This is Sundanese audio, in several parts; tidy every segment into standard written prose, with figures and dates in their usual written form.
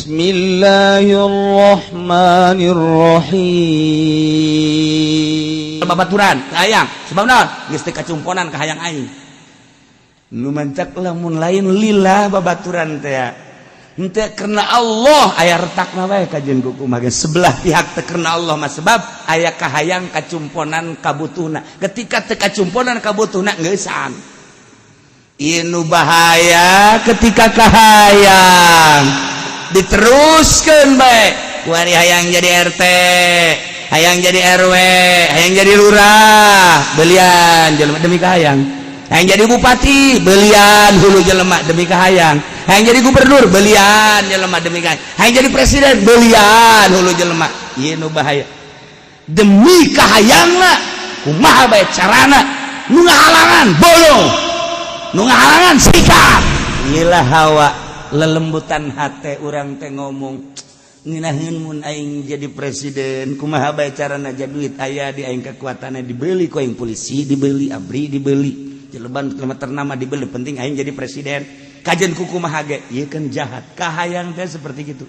Bismillahirrahmanirrahim. Babaturan kahayang sebab naon geus teu kacumponan kahayang aing. Nu mancak lamun lain lillah babaturan teh henteu karena Allah aya retakna wae kajeun kumaha sebelah pihak teu karena Allah mah sebab aya kahayang kacumponan kabutuhna. Ketika teu kacumponan kabutuhna geusaan. Ieu bahaya ketika kahayang diteruskeun bae kuari hayang jadi RT, hayang jadi RW, hayang jadi lurah, belian jelema demi kahayang. Hayang jadi bupati, belian hulu jelema demi kahayang. Hayang jadi gubernur, belian jelema demi kahayang. Hayang jadi presiden, belian hulu jelema. Ieu nu bahaya. Demi kahayangna kumaha bae carana? Nu ngahalangan bolong. Nu ngahalangan sikat. Iyalah hawa lelembutan hati orang teh ngomong nginaheun mun aing jadi presiden kumaha bae carana jadi duit aya di aing kekuatanna dibeli ku aing polisi dibeli abri dibeli jeleban ternama dibeli penting aing jadi presiden kajen ku kumaha ge ieu kan jahat kahayang teh seperti gitu.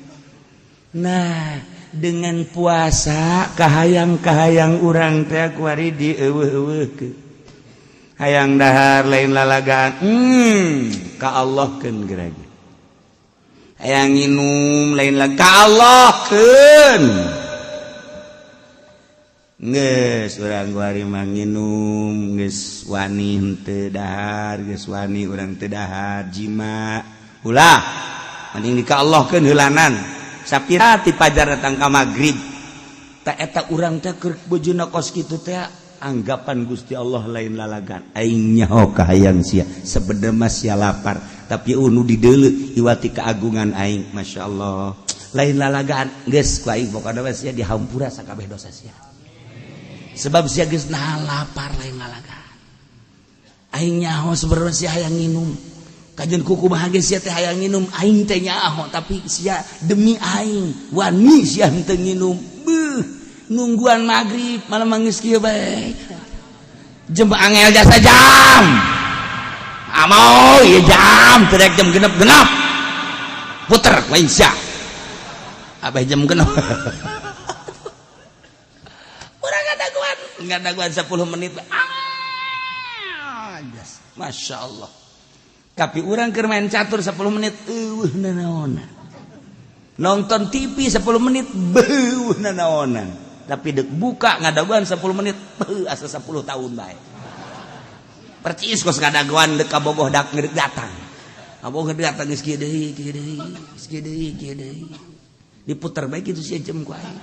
Nah dengan puasa kahayang-kahayang urang teh kuari dieuweuh-euweuhkeun hayang dahar lain lalagaan ka Allahkeun gerage hayang nginum lain lagi ka Allahkeun geus urang kuari mah nginum geus wani henteu dahar geus wani urang teu dahar jima ulah mending di ka Allahkeun heulanan sapira ti pajar datang ka magrib ta eta urang teh keur bojona kos kitu teh anggapan Gusti Allah lain lalagan aing nyaho kahayang sia sebenarnya sia lapar tapi nu dideuleu iwati keagungan aing masyaallah lain lalagan geus ku aing pokona sia dihampura sakabeh dosa sia sebab sia geus nahan lapar lain lalagan aing nyaho sebenarnya sia hayang nginum kajeun kumaha ge sia teh hayang nginum aing teh nyaho tapi sia demi aing wani sia henteu nginum nungguan maghrib malah manggis kieu bae jam angel jasa jam amau ieu jam teu daek jam genep puter lain sia abah jam genep urang ngadaguan 10 menit Masya Allah tapi urang keur main catur 10 menit eueuh nanaonan nonton TV 10 menit beueuh nanaonan tapi dek buka ngadaguan 10 menit asa 10 tahun bae percis kos ngadaguan dek kabogoh dak ngeureuk datang kabogoh datang geus kieu deui diputer bae kitu sia jam ku aing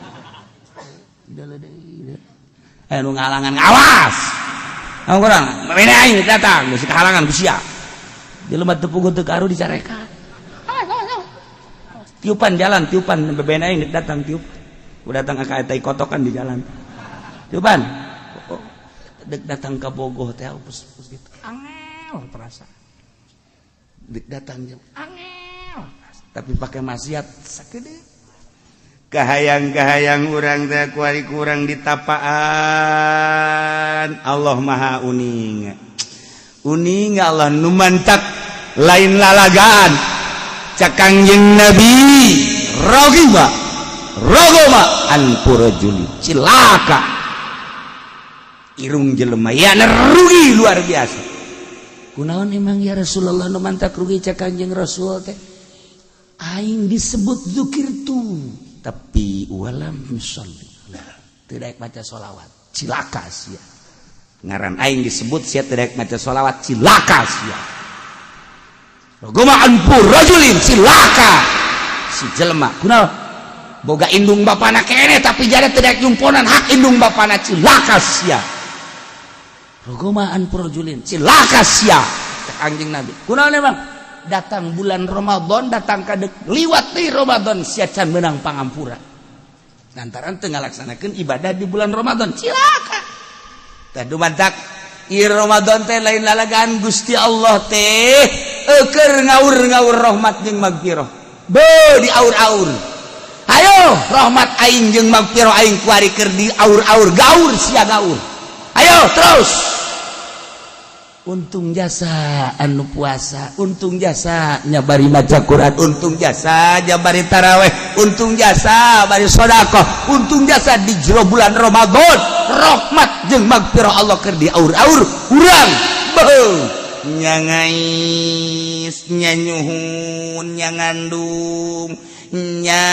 anu ngalangan ngawas ngurang mene aing datang geus kahalangan ku sia jelema teu puguh teu karu dicarekan tiupan jalan tiupan beben aing datang tiup udah datang ka eta kotokan di jalan tiupan dek datang ka bogoh teh pus gitu angel perasa dek datang jam angel tapi pakai maksiat sakeudeung kahayang-kahayang urang teh kuari kurang ditapaan Allah maha uning Allah nu mantap lain lalagaan cak Kangjeng Nabi rogoma anpurajuli cilaka irung jelema ya rugi luar biasa kunaon emang ya Rasulullah nu mantak rugi cak Kangjeng Rasul teh aing disebut zukirtu tapi walam sholli teu daek maca sholawat cilaka sia ngaran aing disebut sia teu daek maca sholawat cilaka sia rogoma anpurajulin cilaka si jelema kunaon boga indung bapana kene tapi jare teu daek jumponan hak indung bapana cilaka sia rogoma anpurajulin cilaka sia Kangjeng Nabi kunaon emang datang bulan Ramadan datang kadek liwat deui Ramadan sia can meunang pangampura lantaran teu ngalaksanakeun ibadah di bulan Ramadan cilaka tah dumadak ieu Ramadan teh lain lalagaan Gusti Allah teh keur ngaur-ngaur rahmat jeung magfirah be di aur-aur ayo rahmat aing jeung magfirah aing kuari keur di aur-aur gaur sia gaur ayo terus untung jasa anu puasa, untung jasa nyabari maca Quran, untung jasa nyabari taraweh, untung jasa bari sedekah, untung jasa di jero bulan Ramadan rahmat jeung magfirah Allah keur diaur-aur urang beuh nyangais nyanyuhun nyangandung nya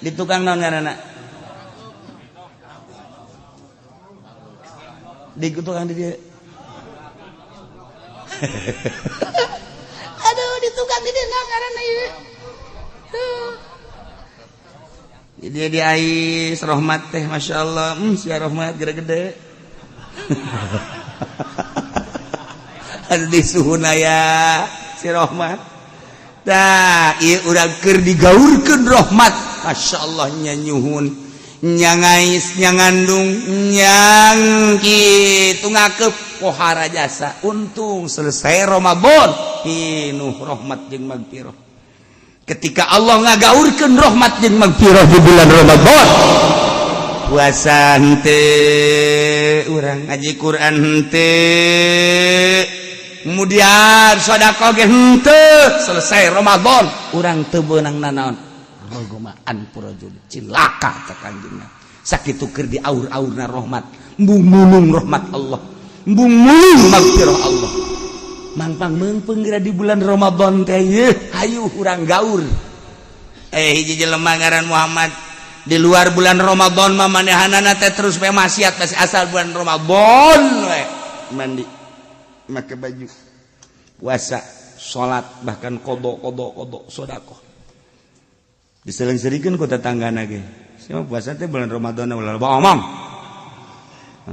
di tukang naon ngaranna di tukang di dia aduh di tukang di dia ngaranna ieu jadi di ais rahmat teh masyaallah si rahmat gede-gede ada di suhunaya si rahmat tah ieu urang keur digaurkeun rahmat masyaallah nyanyuhun nyangais nyangandung nyang kitu ngakeup pohara jasa untung selesai Ramadan hinuh rahmat jeung magfirah ketika Allah ngagaurkeun rahmat jeung magfirah di bulan Ramadan puasa henteu urang ngaji Quran henteu kemudian sedekah ge henteu selesai Ramadan urang teu beunang nanaon rogomaan purajul cilaka ta kanjengna sakitu keur diaur-aurna rahmat embung mulung rahmat Allah embung mulung magfirah Allah mangpang meungpeung geura di bulan Ramadan teh yeuh hayu urang gaur hiji jelema ngaran Muhammad di luar bulan Ramadan mah manehanana teh terus bae maksiat masih asal bulan Ramadan we mandi make baju puasa salat bahkan qada sedekah disering-seringkeun ku tetanggana ge sia puasa teh bulan Ramadan ulah loba omong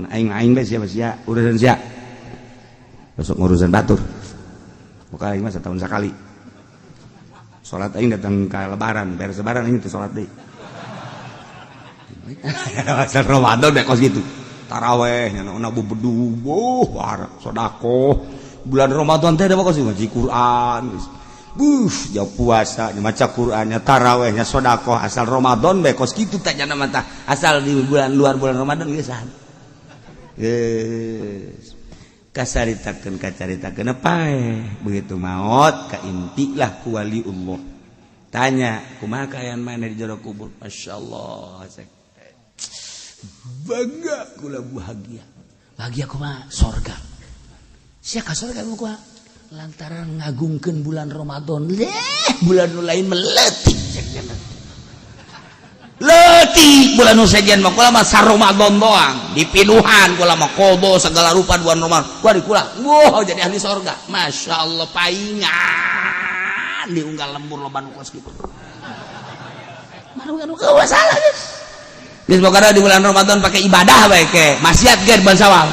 aing bae sia urusan sia besok ngurusan batur bukan aing mah setahun sekali salat aing datang ka lebaran beres lebaran aing teh salat deui asal Ramadan kos gitu taraweh nya na bubedu war sedekah bulan Ramadan teh da kos ngaji Quran geus jauh puasa maca Qurannya tarawehnya sedekah asal Ramadan bae kos kitu teh nya mah tah asal di bulan luar bulan Ramadan geus kasaritakeun kacaritakeun pae begitu maot ka intilah ku waliullah tanya kumaha kaayaan maneh di jero kubur masyaallah bangga kula bahagia kumaha surga sia ka surga kumaha lantaran ngagungkeun bulan Ramadan bulan nu lain meletik letik bulan nu sajian mah kula mah Ramadan doang dipinuhan kula mah qada segala rupa bulan Ramadan kuari kula wah jadi ahli surga masyaallah paingan diunggal lembur loba nu kos kitu manu ka wasalah geus pokona di bulan Ramadan pakai ibadah bae ke maksiat ge bulan Syawal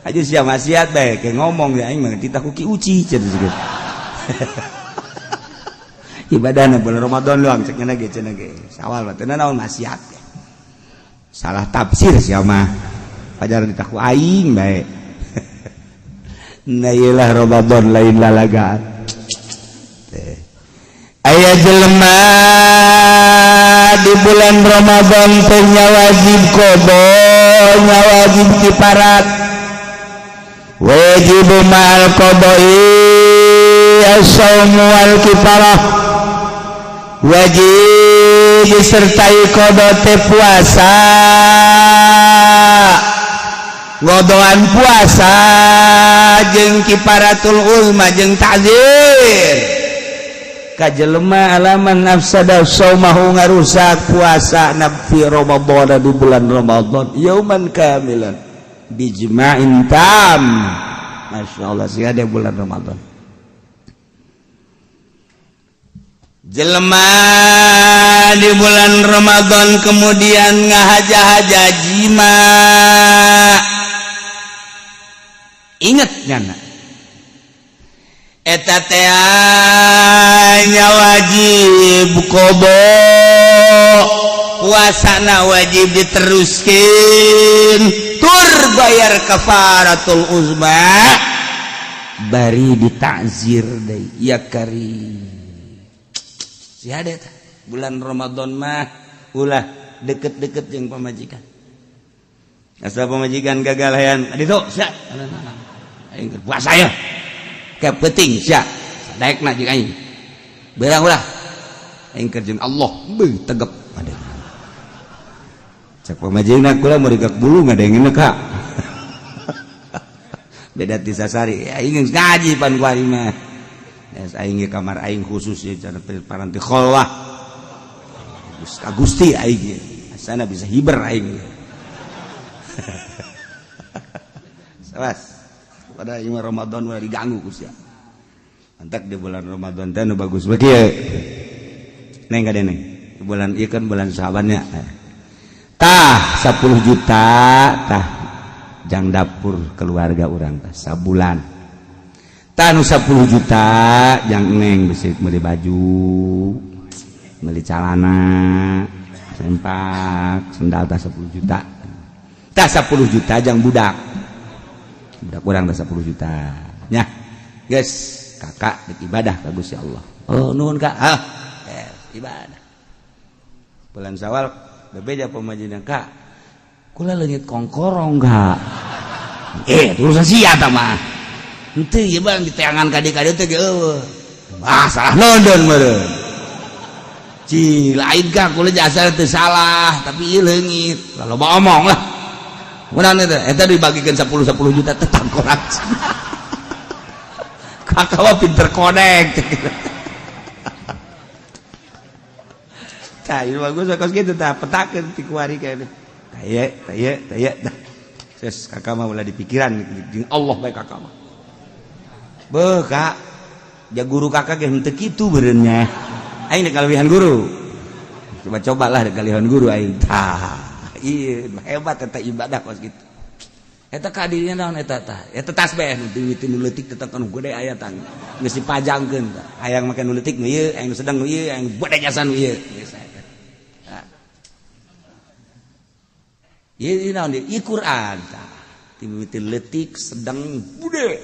aja sia maksiat bae ke ngomong ya aing mah titah ku ki uci cenah gitu. Ibadahna bulan Ramadan doang cek cenah ge Syawal mah teu naon maksiat. Salah tafsir sia mah. Pajar titah ku aing bae. Na ieulah Ramadan lain lalagaan. Aya jelema di bulan Ramadan teh wajib qada, wajib kifarat. Wajib ma'al qada'i as-shaum wal kifarah wajib disertai qada teh puasa ngodoan puasa jeung kifaratul ulma jeung ta'zir kajelema alaman nafsada saumahu ngarusak puasa nabi Ramadan di bulan Ramadan yauman kamilan bijma'in tam masyaallah sih ada bulan Ramadan jelema di bulan Ramadan kemudian ngahaja-haja jima inget nyana eta teh nya wajib qada puasana wajib diteruskeun tur bayar kafaratul uzma bari ditakzir deui ya karim sia ada bulan Ramadan mah ulah deket-deket jeung pamajikan Asa pamajikan gagal hayan aditu sia aing puasa ya ke penting sia daekna jeung aing beurang ulah aing keur jeung Allah beuh tegep aduh cek pamajigna kula mau digak bulu ngadengeun ka beda ti sasari aing ngaji pan ku ari mah aing ge kamar aing khusus ya cara paranti khalwah Gusti aing asana bisa hiber aing sawas pada imam Ramadan udah diganggu kusya antak di bulan Ramadan teh nu bagus bae kieu neng ka neng di bulan ieu kan bulan Syabannya tah 10 juta tah jang dapur keluarga urang tah sabulan tah nu 10 juta jang neng bisa meuli baju meuli calana sempak sendal tah 10 juta tah 10 juta jang budak kurang 10 juta nya guys kakak ibadah ka Gusti Allah oh nuhun kak ibadah bulan Syawal bebeja pamajinan kak kula leungit kongkorong kak urusan sia tah mah henteu ieu bang diteangan ka dieu teh ge eueuh salah nondon meureun ci lain kak kula jasa teu salah tapi ieu leungit loba omong lah Mudah eta dibagikan 10 juta tetang korang. Kakak mah pinter connect. Tah ieu bagus kos kitu tah petakeun ti kuari kae. Tah. Terus kakak mah ulah dipikiran jeung Allah bae kakak mah. Beuh Kak, ja guru kakak ge henteu kitu beureun nya. Aing kalebihan guru. Coba-cobalah kalebihan guru aing. Tah. Iya hebat eta ibadah pas gitu eta kadirinya naon eta tah eta tasbih nu diwiti nu leutik teh nu gede ayatan geus dipajangkeun tah hayang make nu leutik nu ieu hayang nu sedang nu ieu hayang bade jasa nu ieu geus eta ieu naon ieu Quran tah diwiti leutik sedang bude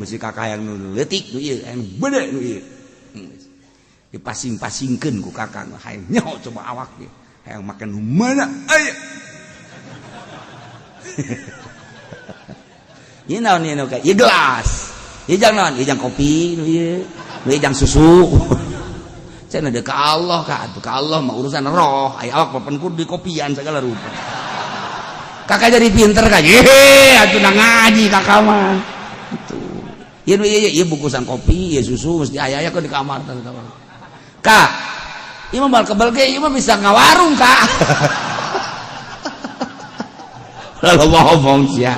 bisi kakak hayang nu leutik nu ieu hayang bade nu ieu dipasing-pasingkeun ku kakak hayang nyaho coba awak ge hayang make nu mana aya ieu naon ieu ka ieu gelas ieu jang naon ieu jang kopi nu ieu jang susu cenah deuk ka Allah ka atuh ka Allah mah urusan roh aya awak papan kudu di kopian segala rupa kakak jadi pinter ka atuh na ngaji kakak mah itu ieu bungkusan kopi ieu susu mesti aya ke di kamar Kak ieu mah bal kebal ge ieu mah bisa ngawarung Kak lalu ngomong sia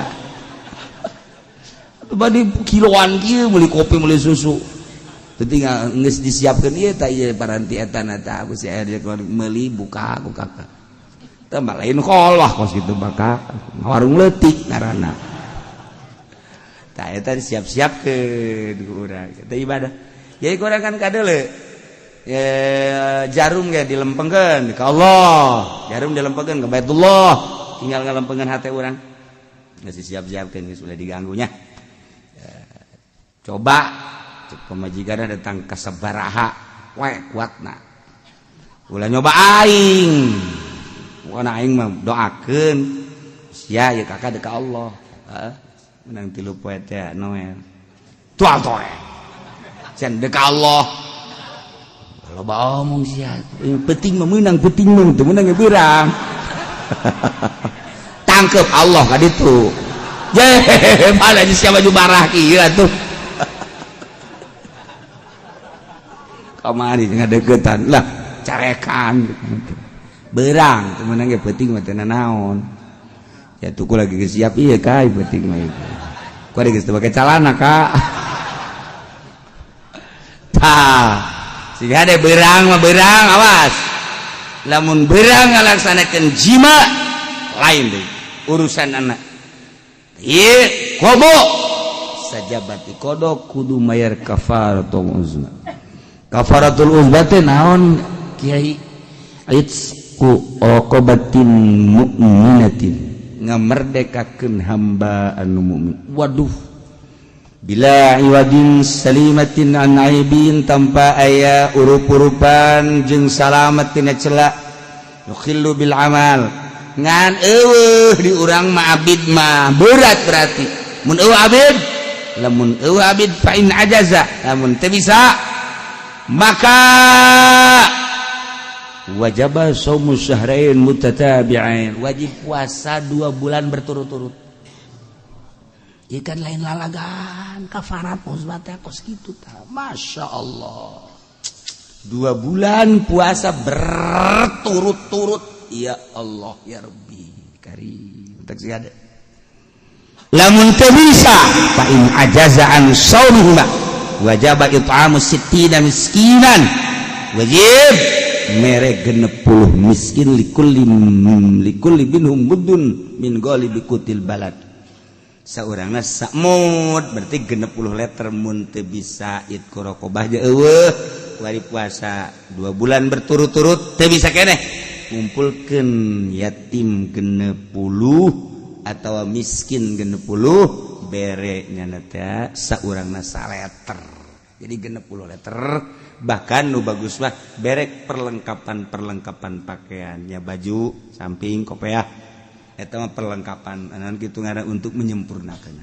badi kiloan kieu meuli kopi meuli susu teu tinggal geus disiapkeun ieu tah ieu paranti eta na tah Gusti aya meuli buka ku kakak teh mah lain kholwah kos kitu bakal warung leutik ngaranna tah eta disiap-siapkeun ku urang teh ibadah jadi urang kan kadeuleu jarum ge dilempengkeun ka Allah jarum dilempengkeun ka Baitullah tinggal ngalempengkeun hate urang geus disiap-siapkeun geus ulah diganggunya coba cek pamajikanna datang ka sabaraha we kuatna ulah nyoba aing pokona aing mah doakeun sia ieu kakak deuk ka Allah menang 3 poe teh Noel tual toe can deuk ka Allah loba omong sia penting mah meunang penting mah teu meunang beurang tangkep Allah ka ditu ye bala sia baju barah kieu atuh kamari ngadeuketan lah carekan beurang teu meunang ge penting mah teu naon ya tuku lagi geus siap ieu kai penting mah ieu ku geus teu make calana Kak tah siga ade beurang mah beurang awas lamun beurang ngalaksanakeun jima lain deui urusan anak ieu kobo sajabati kodok kudu mayar kafaratul uzma kafaratul uzma teh naon Kiai itsqu uqabatin mu'minatin ngamerdekakeun hamba anu mukmin waduh bila iwadin salimatin an aibin tanpa aya urup-urupan jeung salamet tina cela yukhillu bil amal ngan di urang mah abid mah berat berarti mun abid lamun abid fa in ajaza lamun teu bisa maka wajib shaumu syahrain mutatabi'ain wajib puasa 2 bulan berturut-turut ikan lain lalagan kafarat musbatnya kos gitu ta masya Allah 2 bulan puasa berturut-turut ya Allah ya Rabbi karim tak ada lamun teu bisa fa in ajaza an shaumihima wajib it'amu 60 miskinan wajib mere 60 miskin likulli minhum muddun min ghalibi qutil balad saurangna sakmud berarti 60 liter mun teu bisa itku raqabah je eueuh wari puasa 2 bulan berturut-turut teu bisa keneh ngumpulkeun yatim 60 atawa miskin 60 bere nyana teh saurangna saleter jadi 60 liter bahkan nu bagus mah berek perlengkapan pakaiannya baju samping kopiah eta mah perlengkapan anan kitu ngaran untuk menyempurnakan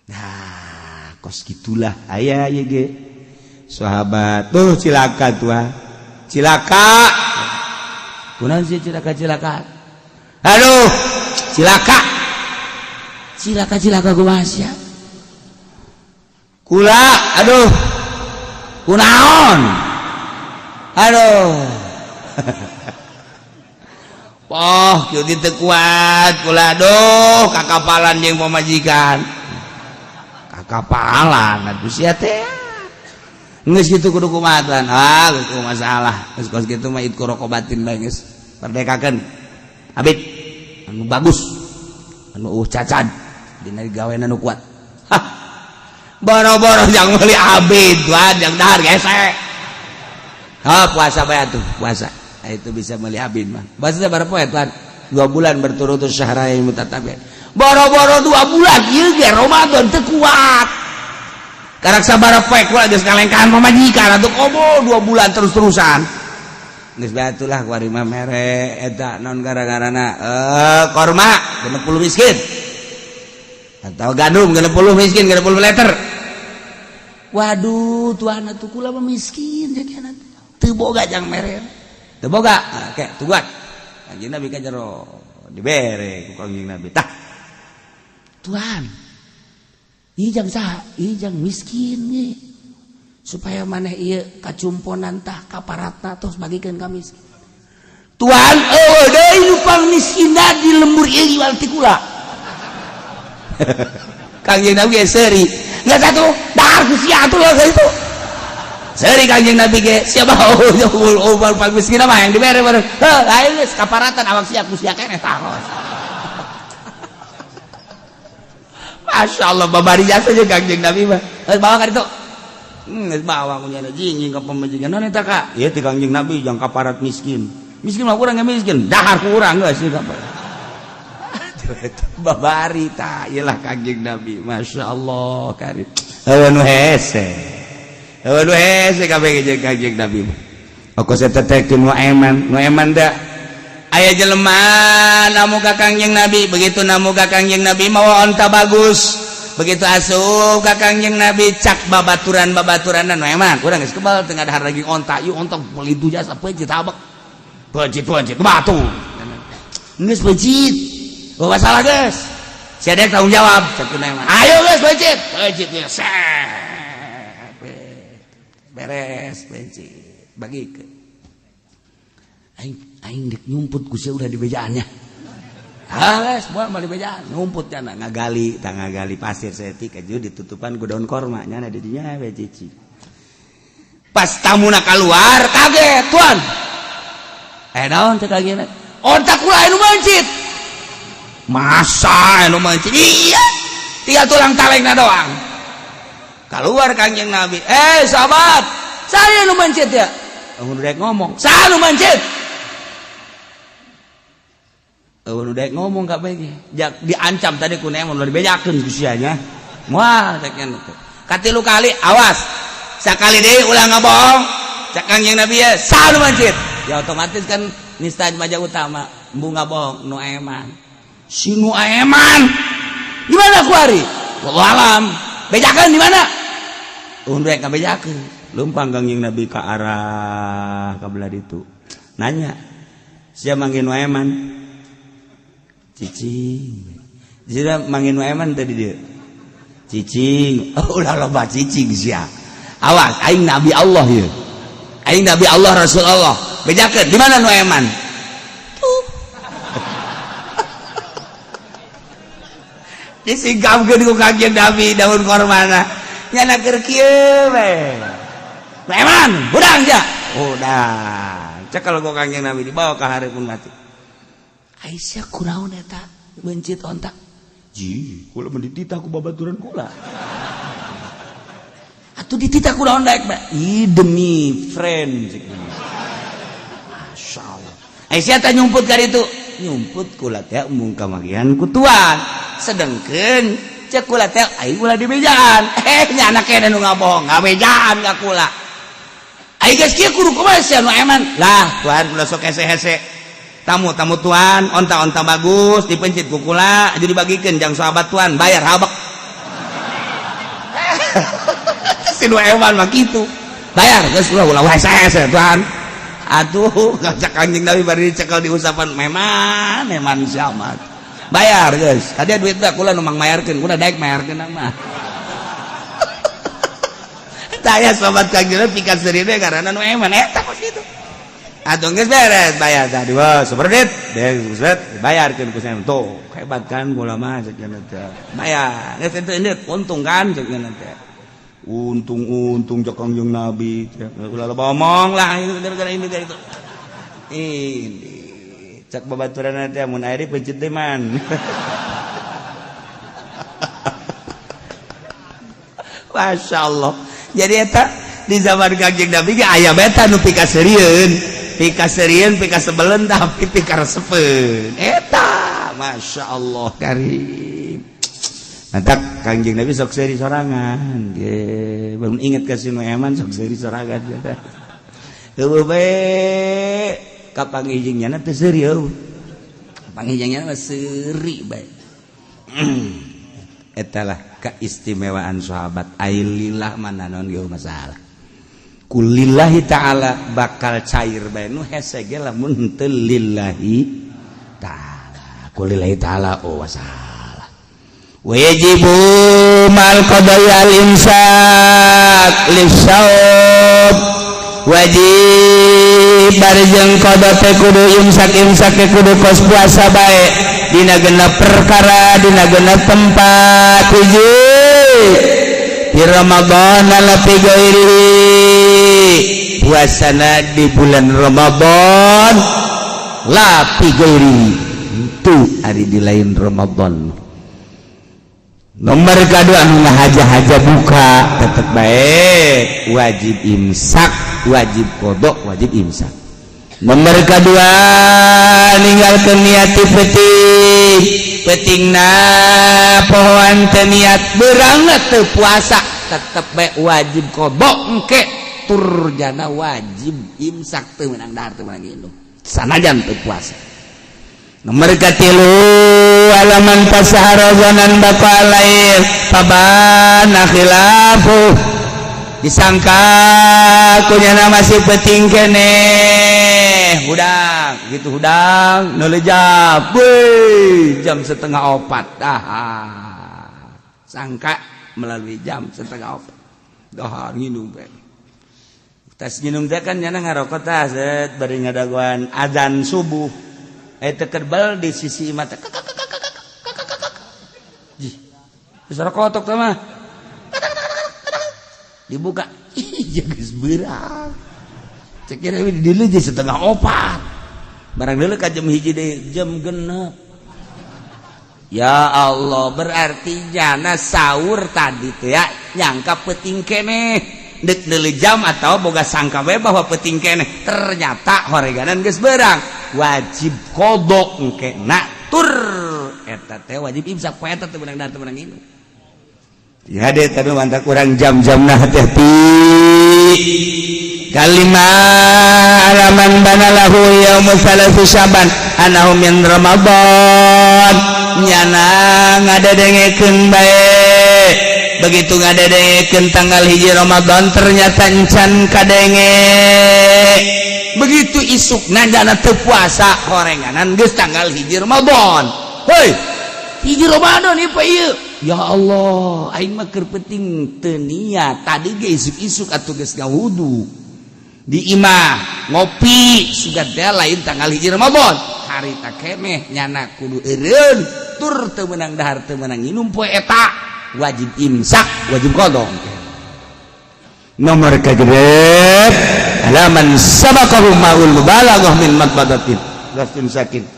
nah kos gitulah aya ye ge sahabat tuh cilaka kunaon sih cilaka aduh cilaka kumaha sia kula aduh kunaon aduh poh kieu teu kuat kula aduh kakapalan jeung pamajikan kakapalan atuh sia teh geus kitu kudu kumaha geus ku masalah geus kos kitu mah itku raqabatin bae geus perdekakeun abid anu bagus anu cacan dina gawean anu kuat boro-boro yang beli abid tuan yang dahar gesek puasa bae atuh puasa itu bisa beli abid mah bahasa berapa poe tuan 2 bulan berturut-turut syahrain mutatabi'ain boro-boro 2 bulan ieu ge Ramadan teu kuat karak sabaraha poe kula geus kalengkaan pamajikan atuh komo 2 bulan terus-terusan geus bae atulah kuari mah mere eta naon gara-garana korma 60 miskin atau gandum 60 miskin 60 liter waduh tuan atuh kula mah miskin jadi anak teu boga jang mere teu boga kayak tugat kanjeng Nabi ka jero dibere ku kanjeng Nabi tah tuan ieu jang saha ieu jang miskin ge supaya maneh ieu kacumponan tah kaparatna tos bagikeun ka miskin tuan deui nu pang miskinna di lembur ieu wal ti kula kanjeng Nabi seuri nggak satu dahar kusia tuh loh itu seuri kanjeng Nabi ge siapa pang miskin mah yang dibere bareng lain geus kaparatan awak sia kusia keneh taros Masya Allah babari jasa aja kanjeng Nabi mah bawa ka ditu geus bawa ku nya jinjing ka pamajikan naon eta Kak ieu ti kanjeng Nabi jang kaparat miskin mah urang ge miskin dahar ku urang geus ieu kaparat babari ta iyalah kanjeng Nabi Masya Allah karim nu hese kabeh jeung kanjeng Nabi aku setetekeun nu eman da aya jelema namu ka kanjeng Nabi begitu namu ka kanjeng Nabi mawa onta bagus begitu asup ka kanjeng Nabi cak babaturan-babaturan nu eman urang geus kebal teu ngadahar lagi onta ieu onta pelitu jasa peujit abek peujit batu geus peujit bawa salah guys si adek tanggung jawab ayo guys becit ya beres becit bagi ke aing dek nyumput ku sia udah di bejaannya guys moal di bejaan ngumput cenah ngagali pasir setik aja ditutupan ku daun korma nya di dinya becit pas tamuna keluar kaget tuan naon teh kaget otak kula anu mencit masa anu mancing iya tinggal tulang talengna doang keluar kanjeng Nabi sahabat saya anu mancit ya anu dek ngomong saya anu mancit anu dek ngomong ka bae diancam tadi ku neemon udah dibejakeun ku sianya moal cek anu katilu kali awas sakali deui ulah ngabohong cek kanjeng Nabi ya saya anu mancit ya otomatis kan nista maja utama bunga bohong Nuaiman si Nuaiman di mana ku ari wallahu alam bejakeun di mana rek ngabejakeun leumpang gangjing Nabi ka arah kabelah ditu nanya sia manggil Nuaiman cicing sia manggil Nuaiman tadi dia cicing ulah loba cicing sia awas aing nabi Allah ya aing nabi Allah Rasulullah bejakeun di mana Nuaiman disingkapkeun ku kanjeng Nabi daun kormana nyana keur kieu we Nuaiman budang ja udang cek kalau ku kanjeng Nabi dibawa ka hareupeun mati Aisyah kunaon eta bencit ontak ji kula mah dititah ku babaturan kula atuh dititah ku naon daek Mbak demi friend masyaallah Aisyah teh nyumput ka ditu nyumput kula teh mung kamagian ku tuan sedengkeun cek kula teh aing ulah di bejaan nya anak kene nu ngabohong ngabejaan ka kula aing geus kieu kudu kumaha sia Nuaiman lah tuan kula sok hese-hese tamu tuan onta-onta bagus dipencit ku kula aju dibagikeun jang sahabat tuan bayar habek si Nuaiman mah kitu bayar geus ulah hese-hese tuan atuh cak anjing Nabi bari dicekel di usapan meman siamat bayar guys tadi duit dah kula nu mang mayarkeun kula daek mayarkeun mah taya sobat kanjeng pikat serine karana Nuaiman eta kos kitu atuh geus beres bayar tadi wah superdit beres bayarkeun ku saya tuh hebat kan kula mah cek teh bayar geus ente untung kan cek teh untung cek kanjeng Nabi kula ngomong lah gara-gara ini itu ini cak babaturan nanti amun airi pencet deman Masya Allah jadi eta di zaman kanjeng Nabi ge aya beta nu pikaseureun pikasebelen tapi pikaresepeun eta Masya Allah karim nantak kanjeng Nabi sok seuri sorangan ge belum inget ka si Nuaiman sok seuri sorangan eueuh bae kapangijingnya teh seuri eueuh pangijingnya mah seuri bae eta lah keistimewaan sahabat ailillah mananon ge masalah kulillahi ta'ala bakal cair bae nu hese ge lamun teu lillahi ta'ala kulillahi ta'ala wasalah wajibu mal qadayal imsak lisaub wajib barjeng qada teh kudu imsak kudu kos puasa bae dina genep perkara dina genep tempat hiji di Ramadan lapi gairi puasana di bulan Ramadan lapi gairi itu hari di lain Ramadan nomor kedua anu ngahaja-haja buka tetep baik wajib imsak wajib kodok wajib imsak nomor kedua ninggalkeun niat petingna pohoan teu niat beurangna teu puasa tetep bae wajib kodok engke tur jana wajib imsak teu meunang dahar teu meunang indung sanajan teu puasa nomor katilu alaman pasaharazanan bakal lair pabana khilafu disangka kunyana masih penting kene hudang gitu hudang nolejab jam 3:30 sangka melalui jam 3:30 dahar nginum teh tas nginum teh kan nyana ngarokot tah set bari ngadaguan azan subuh eta kerbal di sisi mata jih geus rokotok teh mah dibuka iya geus beurang cek kira di dieu jeung 3:04 barang deuleu ka jam 1 deui jam 6 ya Allah berarti jana sahur tadi teh ya nyangka peuting keneh deuk deuleu jam atau boga sangka we bahwa peuting keneh ternyata horeganan geus beurang wajib kodok engke nak tur eta teh wajib imsak poe eta teh beunang teu beunang indung ya deh tadi mantap kurang jam-jam nah hati-hati kalimat alaman man banalahu yaum salatu syaban anahu min ramadan nyana ngadedengekeun bae begitu ngadedengekeun tanggal hiji Ramadan ternyata encan kadenge begitu isukna jana teu puasa horenganan geus tanggal hiji Ramadan heuy hiji Ramadan ieu ieu ya Allah aing mah keur penting teu niat tadi ge isuk-isuk atuh geus ngawudu di imah ngopi sugat teh lain tanggal hiji Ramadan harita keneh nyana kudu eureun tur teu meunang dahar teu meunang nginum poe eta wajib imsak wajib qada nomor kagedet halaman sabaqahu maul mubalaghah min matbadatin lafun sakin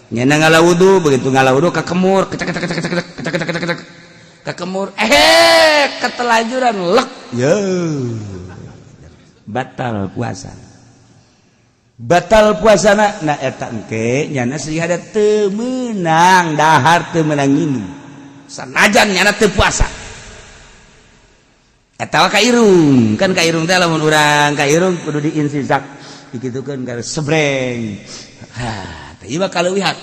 nyana ngalawudu begitu ngalawudu ka kemur kecek ka kemur ketelajuran lek ya batal puasana na eta engke nyana sihada teu meunang dahar teu meunang nginum sanajan nyana teu puasa eta ka irung kan ka irung teh lamun urang ka irung kudu diinsisak dikitukeun ka sebreng teh ieu kaleuwihan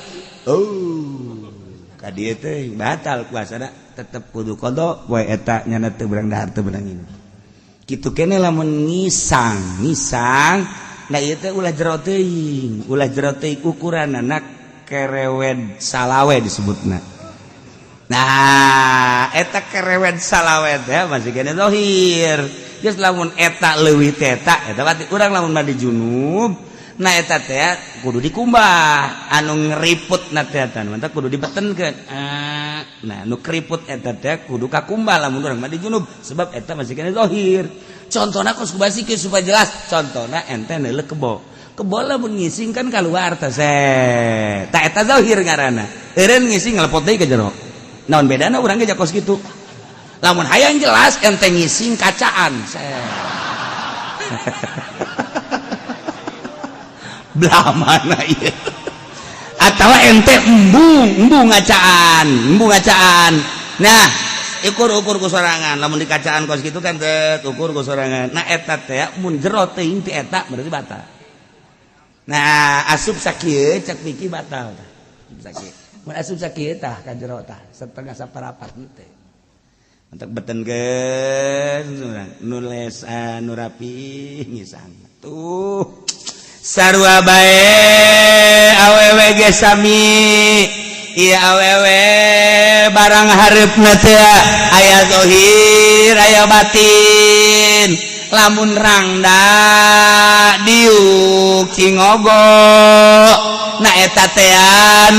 ka dieu teh batal puasana tetep kudu qada poe eta nyana teu beurang dahar teu beurang nginum kitu keneh lamun ngisang nah ieu teh ulah jero teuing ukuranna kerewed salawe disebutna nah eta kerewed salawe teh masih kene zahir geus lamun eta leuwih teh eta berarti urang lamun mandi junub nah eta teh kudu dikumbah anu ngeriputna teh eta mantap kudu dibetenkeun nah nu keriput eta teh kudu kakumbah lamun urang mandi junub sebab eta masih kene zahir contohna kos kubasikeun supaya jelas contohna ente neuleuk kebo lamun ngising kan kaluar teh tah eta zahir ngaranna eureun ngising ngelepot deui ka jero naon bedana urang ge jakos kitu lamun hayang jelas ente ngising kacaan belah mana ieu atawa ente embung ngacaan nah ukur ku sorangan lamun di kacaan kos kitu kan teh ukur ku sorangan nah eta teh mun jero teuing ti eta berarti batal nah asup sakieu cek piki batal tah sakieu mun asup sakieu tah ka jero tah setengah saparapat teh untuk betenkeun nulis nu rapi ngisang tuh sarua bae awewe ge sami ieu awewe barang hareupna teh aya zahir aya batin lamun rangda diuk cingogo na eta teh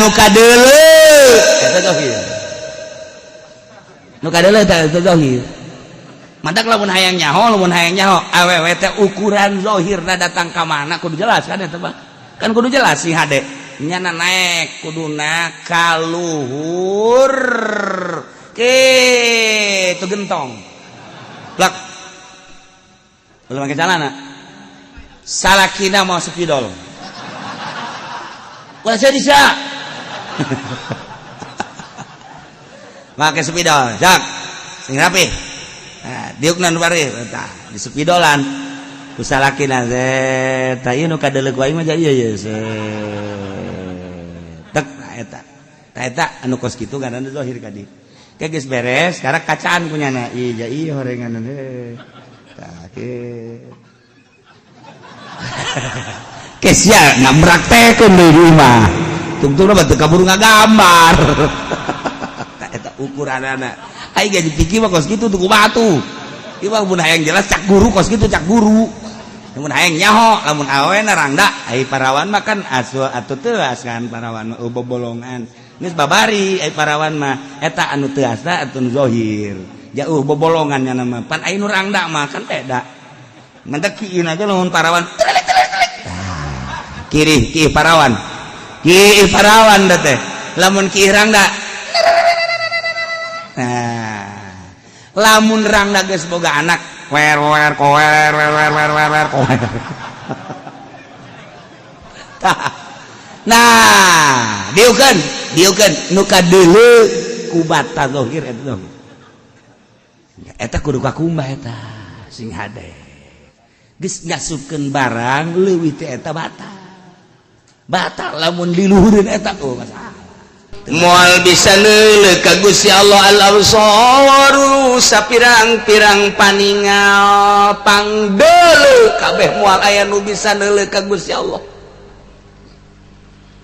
nu kadeuleu eta zahir nu kadeuleu eta zahir mantak lamun hayang nyaho awewe teh ukuran zahirna datang ka mana kudu jelas kan eta mah kan kudu jelas sih hade nyana naik kuduna kaluhur ke tu gentong plak belum pakai celana salakina mau sepidol wala saya bisa pakai sepidol jak sing rapi nah diukna nu bari tah di sepidolan ku salakina teh tah ieu nu kadeuleu ku aing mah ieu tek eta anu kos kitu ngaranna zahir ka dieu ke geus beres sekarang kacaan punyana ieu horengan teh tah ke sia ngambraktekeun deui di imah tungtungna batu kaburu ngagambar tah eta ukuranana ai ge dipikir mah kos kitu tuku batu ieu mah mun hayang jelas cak guru kos kitu cak guru lamun hayang nyaho lamun awena rangda ai parawan mah kan atuh teuas kan parawan bobolongan geus babari ai parawan mah eta anu teuas da atuh zahir jauh bobolongan nya mah pan ai nu rangda mah kan beda mentek kieu na lamun parawan kiri parawan da teh lamun ki rangda nah lamun rangda geus boga anak wer nah dieukeun nu kadeuleu ku bata zahir eta zahir eta kudu kakumbah eta sing hade geus nyasupkeun barang leuwih teh eta batal lamun diluhureun eta masalah. Moal bisa neuleuh ka Gusti Allah al-absar sapirang-pirang paningal pangdeuleuh kabeh moal aya nu bisa neuleuh ka Gusti Allah.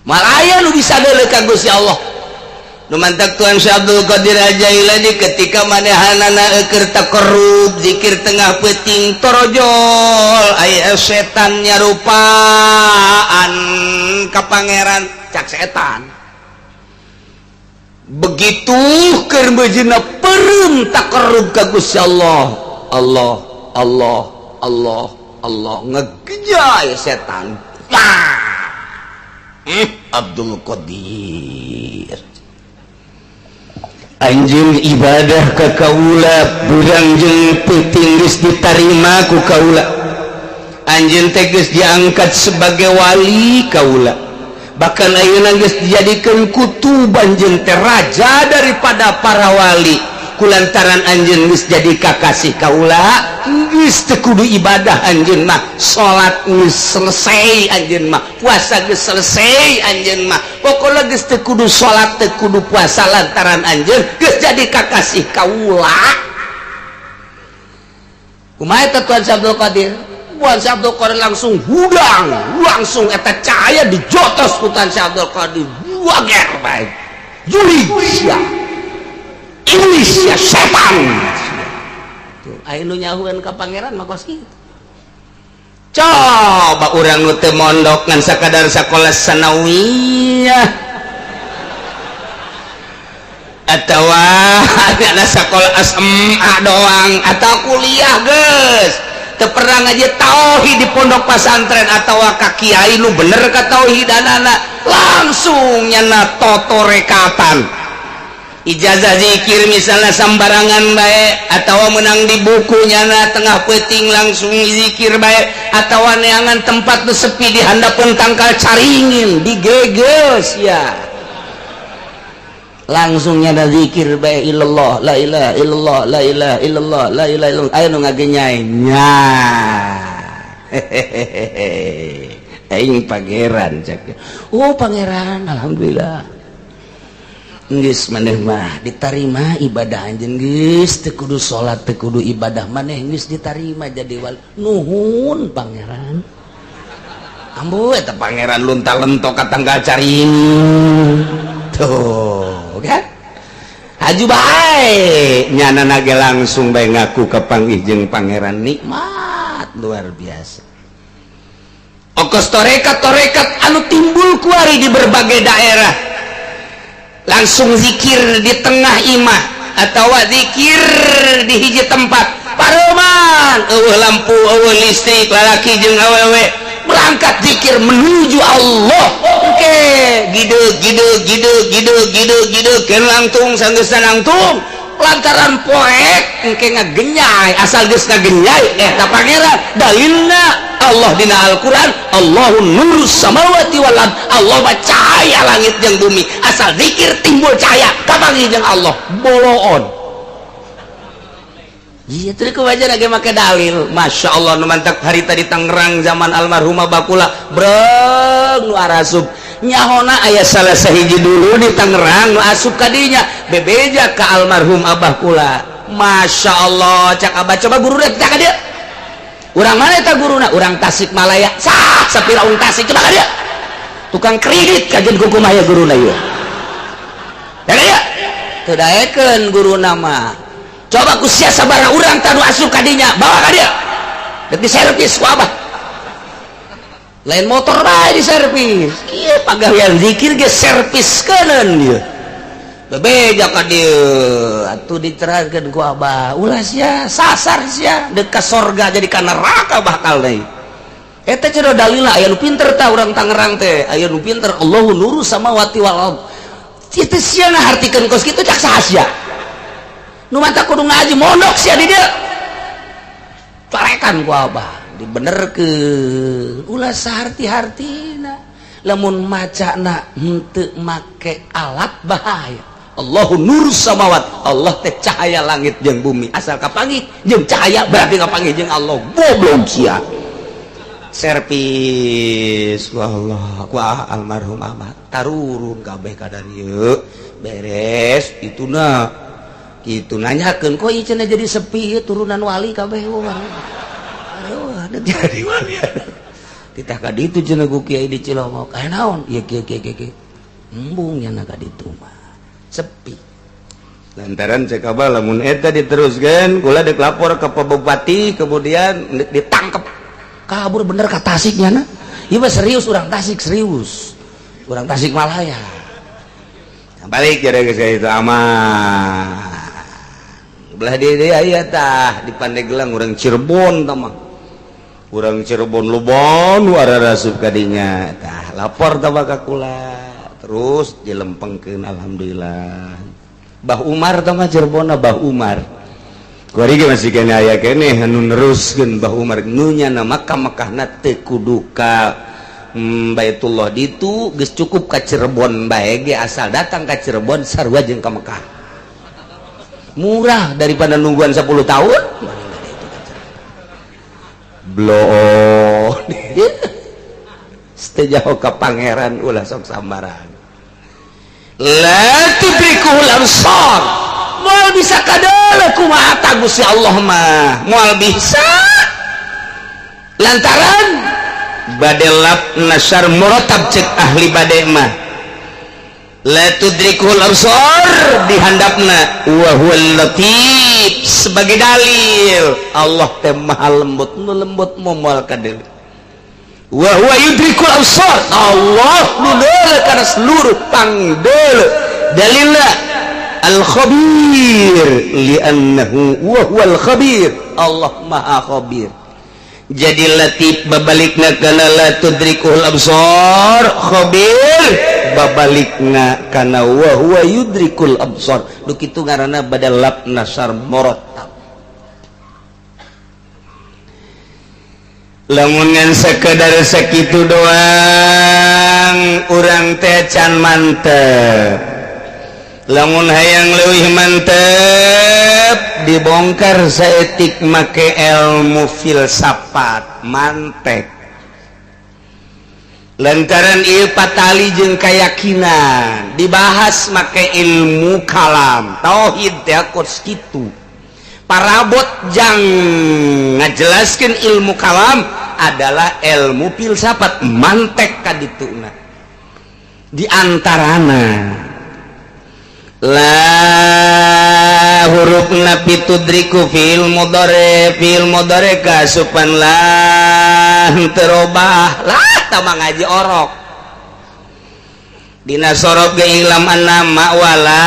Moal aya nu bisa neuleuh ka Gusti Allah. Nu mantak Tuhan Syekh Abdul Qadir Al-Jailani ketika manehanana keur takarrub zikir tengah peuting torojol aya setan nyarupaan ka pangeran cak setan. Begitu keur beujina peureum takarrub ka Gusti Allah ngegejay setan. Abdul Qadir anjeun ibadah ka kaula burang jeung peuting geus ditarima ku kaula anjeun teh geus diangkat sebagai wali kaula bahkan ayeuna geus dijadikeun kutuban jeung teh raja daripada para wali kulantaran anjeun geus jadi kakasih kaula geus teu kudu ibadah anjeun mah salat geus selesai anjeun mah puasa geus selesai anjeun mah pokokna geus teu kudu salat teu kudu puasa lantaran anjeun geus jadi kakasih kaula. Kumaha eta Tuan Abdul Qadir? Tuan Abdul Qadir langsung hudang langsung eta cahaya dijotos ku Tuan Abdul Qadir wager bae juli sia iblis ya setan tuh aya nu nyahueun ka pangeran mah kos kitu. Coba urang nu teu mondok ngan sakadar sakola sanawiyah atawa ada sakola SMA doang atau kuliah geus teu pernah ngaji tauhid di pondok pesantren atawa ka kiai nu bener ka tauhidanana langsung nyana totorekatan ijazah zikir misalnya sambarangan bae atawa menang di bukunya na tengah peuting langsung zikir bae atawa neangan tempat nu sepi di handapeun tangkal caringin digeges ya langsung nyana zikir bae illallah la ilaha illallah la ilaha illallah la ilaha illallah aya nu ngagenyai nya aing pangeran cak oh pangeran alhamdulillah geus maneh mah ditarima ibadah anjeun geus teu kudu salat teu kudu ibadah maneh geus ditarima jadi wali nuhun pangeran ambu eta pangeran lunta-lento ka tanggal caring tuh kan haju bae nyanana ge langsung bae ngaku kapanggih jeung pangeran nikmat luar biasa. Ongkos torekat anu timbul kuari di berbagai daerah langsung zikir di tengah imah atau zikir di hiji tempat pareman eueuh lampu eueuh listrik lalaki jeung awewe berangkat zikir menuju Allah oke gide keun langtung sanggeus langtung lantaran poek engke ngagenyai asal geus ngagenyai eta pangeran dalilna Allah dina Al-Quran Allahu nurus samawati wal ard Allah mah cahaya langit jeung bumi asal zikir timbul cahaya kapanggih jeung Allah boloon iya teu kewajar ge make dalil Masya Allah nu mantak harita di Tangerang zaman almarhumah Bakula breng nu arasub nyahona aya salah sahiji dulu di Tangerang nu asup ka dinya bebeja ka almarhum Abah kula Masya Allah cak abah coba guru rek ka dieu urang mana eta guruna urang Tasikmalaya sah sapira ung Tasik coba ka dieu tukang kredit kajen kukumaha ya guruna ieu da ya teu daekeun guruna mah coba ku sia sabaraha urang tanu asup ka dinya bawa ka dieu rek diservis ku abah lain motor bae di servis ieu pagawean zikir ge servis keuneun ieu bebeja ka dieu atuh diteraskeun ku abah ulah sia sasar sia deuk ka sorga jadi ka neraka bakal deui eta cenah dalilna aya nu pinter tah urang Tangerang teh aya nu pinter Allahu nuru samawati wal ard kitu sia ngahartikeun kos kitu cak saha sia nu mata kudu ngaji mondok sia di dieu corekan ku abah dibenerkeun ulah saharti-hartina lamun macana henteu make alat bahaya Allahu nurus samawat Allah teh cahaya langit jeung bumi asal kapanggih jeung cahaya berarti kapanggih jeung Allah goblok sia servis wallah wah almarhum Ahmad tarurun kabeh kadari yeuh beres ituna kitu nanyakeun kok ieu cenah jadi sepi ieu turunan wali kabeh aduh ada jadi wali kita ka ditu cenah ku kiai di Cilongok aya naon ieu kieu embung nya ka ditu mah sepi lantaran cek abah lamun eta diteruskeun kula dek lapor ke Pak Bupati kemudian ditangkep kabur bener ka Tasiknya na ieu mah serius urang Tasik serius urang Tasik Malaya balik jadi geus itu aman belah dia aya tah di Pandeglang urang Cirebon tah mah urang Cirebon Lubon warara rasup kadinya tah lapor tah ka kula terus dilempengkeun alhamdulillah Bah Umar tah mah Cirebonna Bah Umar kuari ge masih kene aya kene anu neruskeun Bah Umar nu nya na Makkah-Makkahna teu kudu ka Baitullah ditu geus cukup ka Cirebon bae ge asal datang ka Cirebon sarua jeung ka Mekah murah daripada nungguan 10 tahun bloh setejauh ka pangeran ulah sok sambaran la tudrikul absar moal bisa kadele kumaha ta Gusti Allah mah moal bisa lantaran badelap nasar muratab cek ahli bade mah la tudrikul absar dihandapna wa huwal latif sebagai dalil Allah teh maha lembut nu lembut moal kadele wa huwa yudrikul absar Allah nu deuleu kana seluruh pangdeuleu dalilna al khabir li'annahu wa huwal khabir Allah maha khabir jadi latif babalikna kana la tudrikul absar khabir babalikna kana wa huwa yudrikul absar nu kitu ngaranna badalab nasar murattab lamun ngan sakedar sakitu doang urang teh can mantep lamun hayang leuwih mantep dibongkar saeutik make ilmu filsafat mantek lantaran ieu patali jeung kayakinan dibahas make ilmu kalam tauhid teh kos kitu parabot jang ngajelaskeun ilmu kalam adalah ilmu filsafat mantek kadituna di antarana la hurufna pitudriku fil mudhari kasupan lah terobah lah tama ngaji orok dina sorok ge ilam annama wala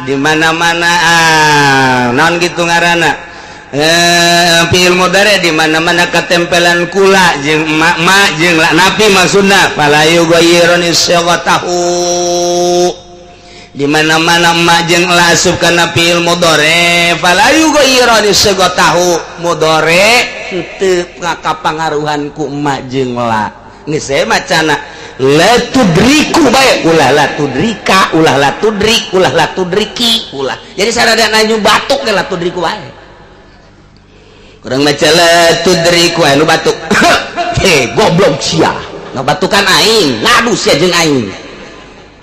di mana-mana naon gitu ngaranna fi'il mudhari di mana-mana ketempelan kula jeung mak jeung napi maksudna fala yughayyirun isyghatahu di mana-mana mak jeung lasub kana fi'il mudhari fala yughayyirun isyghatahu mudhari teu kapangaruhan ku mak jeung la geus saya macana la tudriku bae ulah la tudrika ulah la tudrik ulah la tudriki ulah jadi sarada nyu batuk ke la tudriku bae kurang maca la tudriku anu batuk goblok sia ngabatukan aing ngadu sia jeung aing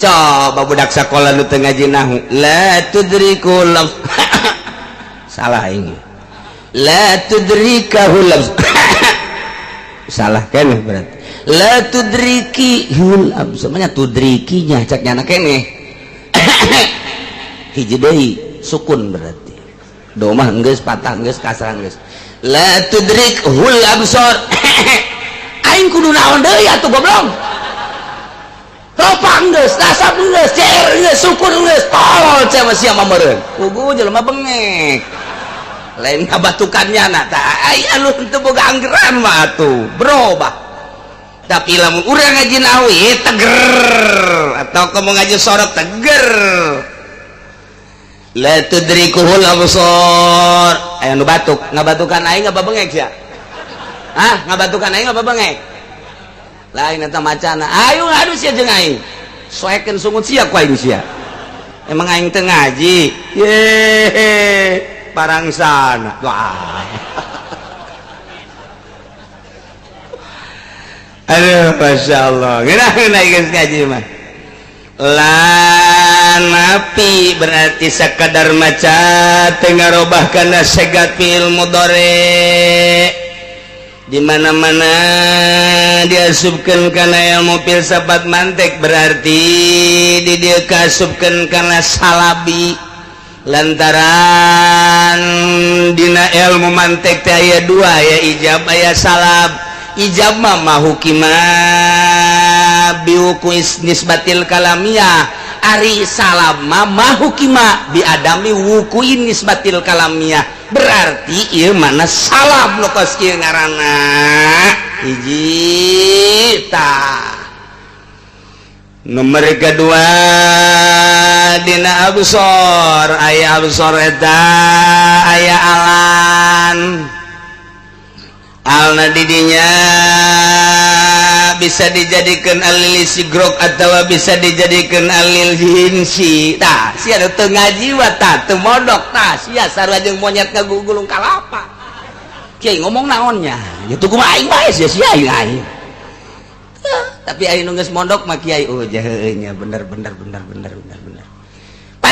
coba budak sakola nu teu ngaji nahu la tudriku salah aing la tudrikahu salah keneh berarti la tudriki hul absamanya tudrikinya cak nyana keneh hiji deui sukun berarti domah geus patah geus kasran geus la tudrik hul absar aing kudu naon deui atuh goblok ropang geus nasab geus cer geus sukun geus tolol cenah sia mameureun pugu jelema bengek lain ngabatukannya na tah aya anu teu boga anggeran mah atuh berubah tapi lamun urang ngaji nawi teger atau kamu ngaji sorok teger la tudrikuhul absar aya nu batuk ngabatukan aing ngababengek sia ngabatukan aing ngababengek lain eta macana ayo ngadu sia jeung aing soekeun sungut sia ku aing sia emang aing teu ngaji ye parangsana wah aduh masya Allah geuna geus ngaji mah la napi berarti sakadar maca teu ngarobah kana segat fi'il mudhari di mana-mana diasupkeun kana ilmu filsafat mantek berarti di dieu kasupkeun kana salabi lantaran dina ilmu mantek teh aya dua ya ijab aya salab ijab mah mahukima biuku nisbatil kalamiyah ari salab mah mahukima bi adami wuku nisbatil kalamiyah berarti ieu mana salab nu kos kieu ngaranna hiji tah nomor kedua dina absor aya absor eta aya alan alna didinya bisa dijadikan alil sigrok atau bisa dijadikan alil jinsi tah sia teu ngaji wa tah teu modok tah sia sarua jeung monyet ngagulung kalapa kiai ngomong naonnya ya tuh kumaha aing bae sia aing tapi aing nu geus mondok mah kiai oh heueuh nya bener pan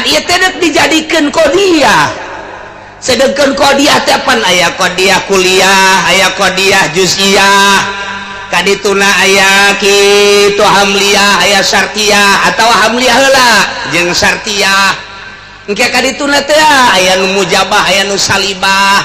ieu teh dijadikeun qodiyah sedangkan qodiyah teh pan aya qodiyah kuliah aya qodiyah juz'iyah kadituna aya kitu hamliyah aya syartiyah atawa hamliyah heula jeung syartiyah engke kadituna teh aya nu mujabah aya nu salibah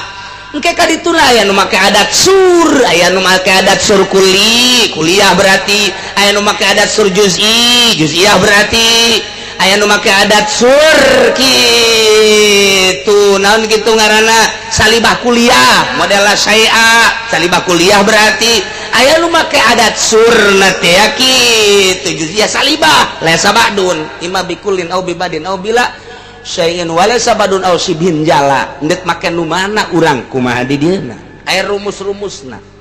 engke kadituna aya nu make adat sur aya nu make adat sur kuliah berarti aya nu make adat sur juz'iyah berarti aya nu make adat sur kitu naon kitu ngaranna salibah kuliah modelna syai'a salibah kuliah berarti aya nu make adat surna teh kitu juz'iyah salibah laisa ba'dun imma bikulin au bibadin au bila syai'in wala sabadun au sibhin jala ndet make nu mana urang kumaha di dieuna aya rumus-rumusna.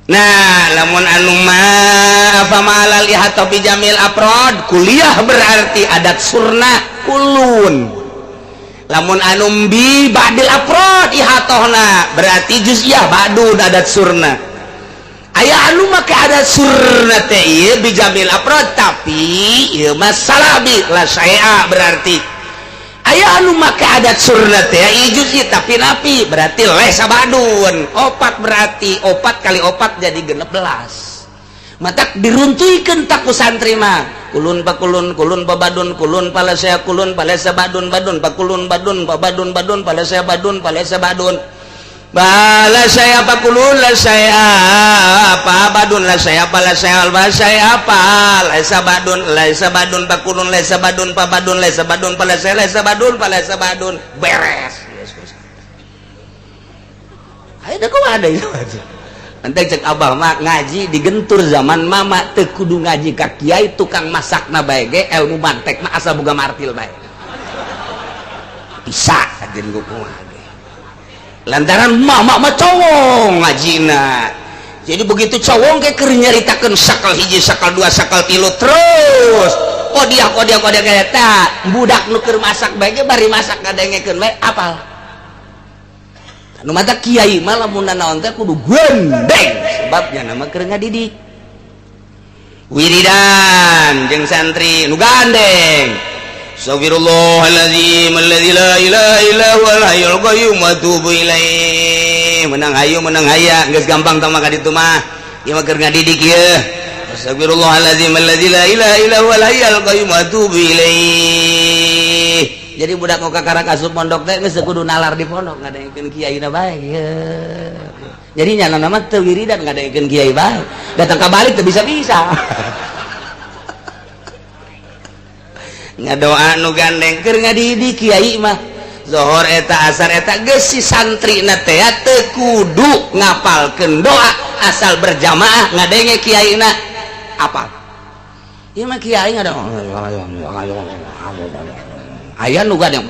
Nah, lamun anu mah apa malal ihata bi jamil afrad kuliah berarti adat surna ulun. Lamun anu bi ba'dil afrad ihatohna berarti juz'iyah ba'dun adat surna. Aya anu make adat surna teh ieu bi jamil afrad tapi ieu mah salabi la syai'a berarti aya anu make adat surna teh juz'i tapi napi berarti laisa ba'dun opat berarti opat kali opat jadi 16 matak diruntuykeun tak ku santri mah kulun pakulun kulun babadun kulun palasaya kulun palasa badun badun pakulun badun babadun badun palasaya badun palasa badun bala saya apa kulun la saya apa badun la saya apa la saya alba saya apa laisa badun pakulun laisa badun pabadun laisa badun pala saya laisa badun beres ayo dah kau ada itu nanti cek abah mak ngaji digentur zaman mama teu kudu ngaji ka kiai tukang masakna bae ge ilmu mantek mah asal boga martil bae bisa ajeun kumaha lantaran mama mah cowong ngajina jadi begitu cowong kayak keur nyaritakeun sakal hiji sakal dua sakal tilu terus kodiah kayak eta budak nu keur masak bae ge bari masak ngadengekeun bae apal anu mata kiai mah lamun naon teh kudu gendeng sebabnya nama keur ngadidik wiridan jeung santri nu gandeng Astagfirullahaladzim alladzi la ilaha illa huwal hayyul qayyum wa atubu ilaih menang hayu menang haya geus gampang tah maka ditu mah ieu mah keur ngadidik ieu Astagfirullahaladzim alladzi la ilaha illa huwal hayyul qayyum wa atubu ilaih jadi budak nu kakarak asup pondok teh geus kudu nalar di pondok ngadengkeun kiaina bae jadi nyana nama teu wiridan ngadengkeun kiai bae datang ka balik teu bisa-bisa ngadoa nu gandeng keur ngadidik kiai mah zohor eta asar eta geus si santrina teh teu kudu ngapalkeun doa asal berjamaah ngadenge kiaina apal ieu mah kiai ngada aya nu gandeng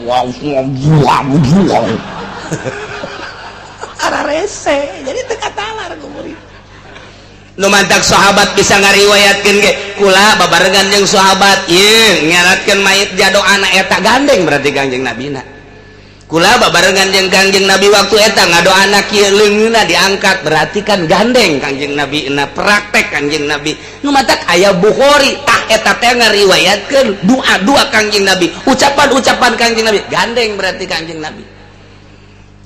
ara rese jadi teu katalar ku murid nu mantak sahabat bisa ngariwayatkeun ge kula babarengan jeung sahabat ieu nyaratkeun mayit jado anak eta gandeng berarti kanjeng nabina kula babarengan jeung Kangjeng Nabi waktu eta ngadoana kieu leungeunna diangkat berarti kan gandeng Kangjeng Nabi na praktek Kangjeng Nabi nu matak aya Bukhari tah eta teh ngariwayatkeun doa-doa Kangjeng Nabi ucapan-ucapan Kangjeng Nabi gandeng berarti Kangjeng Nabi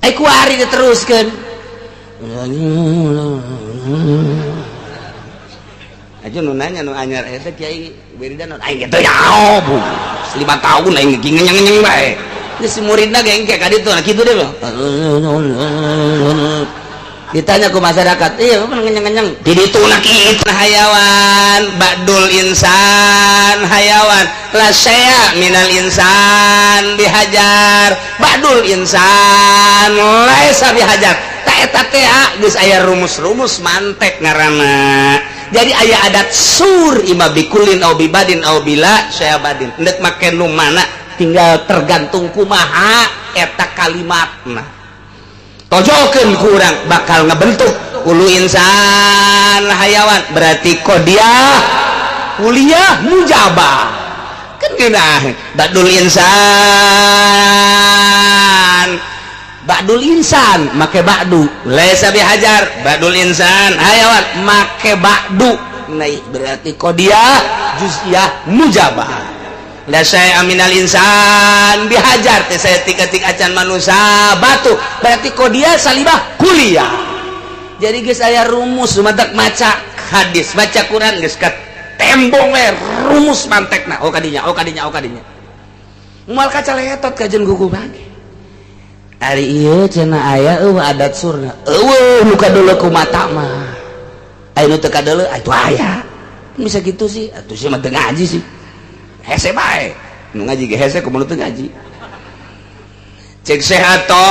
ai ku ari diteruskeun aja nu nanya nu anyar eta Kiai Wiridan aing teh ya bu 5 tahun aing ngenyeng-ngenyeng bae si muridna gengke ka ditu nah kitu deh ditanya ku masyarakat iya ngenyeng-ngenyeng di ditu na kitu hayawan ba'dul insan hayawan la syaya minal insan dihajar ba'dul insan laisa dihajar ta eta teh geus aya rumus-rumus mantek ngaranna jadi aya adat sur ima bikulin au bibadin au bila syaya badin endek make nu mana tinggal tergantung kumaha eta kalimatna tojokeun kurang bakal ngebentuk ulu insan hayawan berarti kodiah kuliah mujabah kan geunah ba'dul insan make ba'du laisa bihajar ba'dul insan hayawan make ba'du naik berarti kodiah juz'iyah mujabah la syai'a minal insan bihajar teh saya tik-tik acan manusia batu berarti kodiah salibah kuliah jadi geus aya rumus matak maca hadis baca Quran geus ka tembong we rumus mantekna kadinya moal kaca letot ka jeung gugu bage ari ieu cenah aya adat surna nu kadeuleu ku mata mah aya nu teu kadeuleu atuh aya bisa gitu sih atuh sih mah teu ngaji sih hese bae nu ngaji ge hese kumaha teu ngaji cek sehato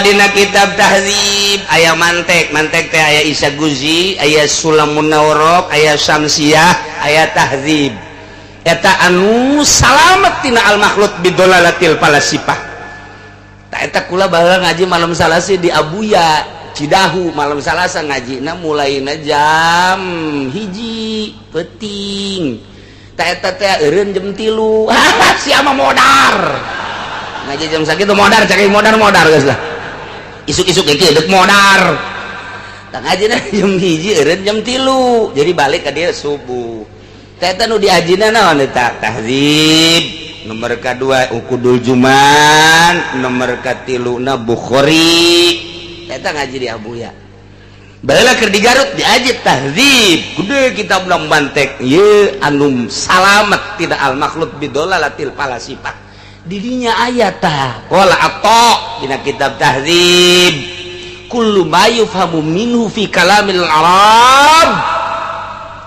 dina kitab tahzib aya mantek teh aya Isa Guzi aya Sulamun Nawrok aya Syamsiyah aya tahzib eta anu salamet tina al makhluk bidolalatil falasifah tak eta kula baheula ngaji malam Salasa di Abuya Cidahu malam Salasa ngajina mulaina jam 1 peuting eta teh eureun jam 3 sia mah modar ngaji jam sakitu modar cek modar geus lah isuk-isuk kieu deuk modar tah ngajina jam 1 eureun jam 3 jadi balik ka dieu subuh eta nu diajina naon eta tahzib nomor kedua ukudul juman nomor katiluna Bukhari eta ngaji di Abuya baheula keur di Garut diaji tahzib kudu kitab ulang bantek ieu anu salamet tina al makhluk bidolalatil falasifah didinya ayat tah qala atta dina kitab tahzib kullu ma yufhamu minhu fi kalamil arab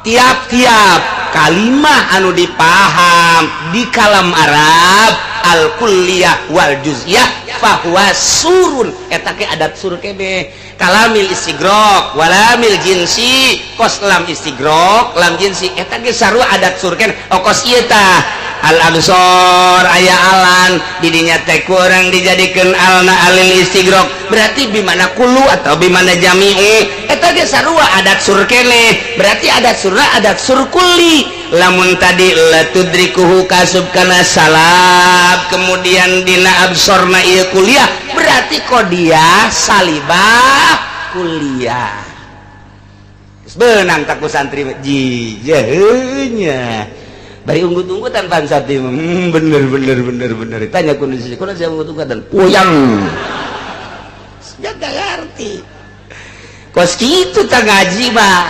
tiap-tiap kalimah anu dipaham di kalam Arab al kulliyah wal juz'iyah fahuwa surun eta ke adat sur kebe kalamil istigrok walamil jinsi kos lam istigrok lam jinsi eta ge sarua adat sur ken okos ieu tah al absor aya alan didinya teh kurang dijadikeun alna alil istigrok berarti bimana kullu atau bimana jami'i eta ge sarua adat sur keneh berarti adat surna adat sur kulli lamun tadi la tudrikuhu kasub kana salab kemudian dina absorna ieu kuliah berarti qodiyah salibah kuliah geus beunang taku santri jijeunya bari unggut-unggutan pan sati bener tanya kondisi kuna saya unggut-unggutan puyang jaga ngerti kos kitu tah ngaji mah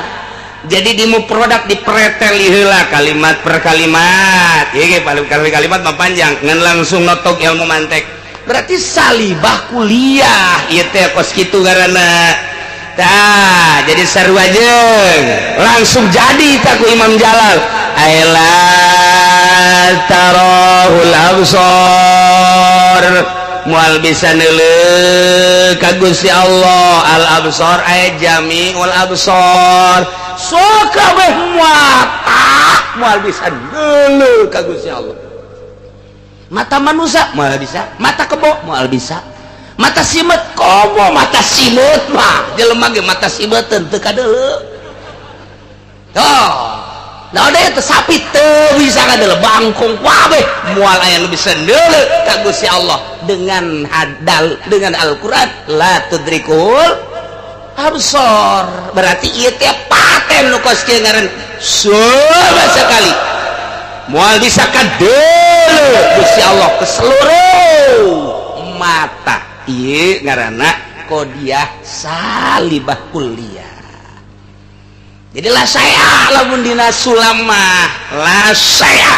jadi di produk dipretel heula kalimat per kalimat ieu kalimat mah panjang ngan langsung notok ilmu mantek berarti salibah kuliah ieu teh kos kitu ngaranna tah jadi sarua jeung langsung jadi tah ku Imam Jalal aila tarahul absar mual bisa neuleuh ka Gusti Allah al absar ay jami'ul absar sok kabeh mual bisa neuleuh ka Gusti Allah mata manusia moal bisa mata kebo moal bisa mata simet komo mata simet mah jelema ge mata simet teu kadeuleu nah ada itu sapi teu bisa kadel bangkong wabeh mual aya nu bisa deuleu ka Gusti Allah dengan dengan Al-Qur'an la tudrikul absor berarti ieu teh paten nu kos kieu ngaran sama sekali mual bisa kadeuleu Gusti Allah ke seluruh mata ieu ngaranna qodiyah salibah kulliyah. Jadi lah saya lamun dina sulam mah lah saya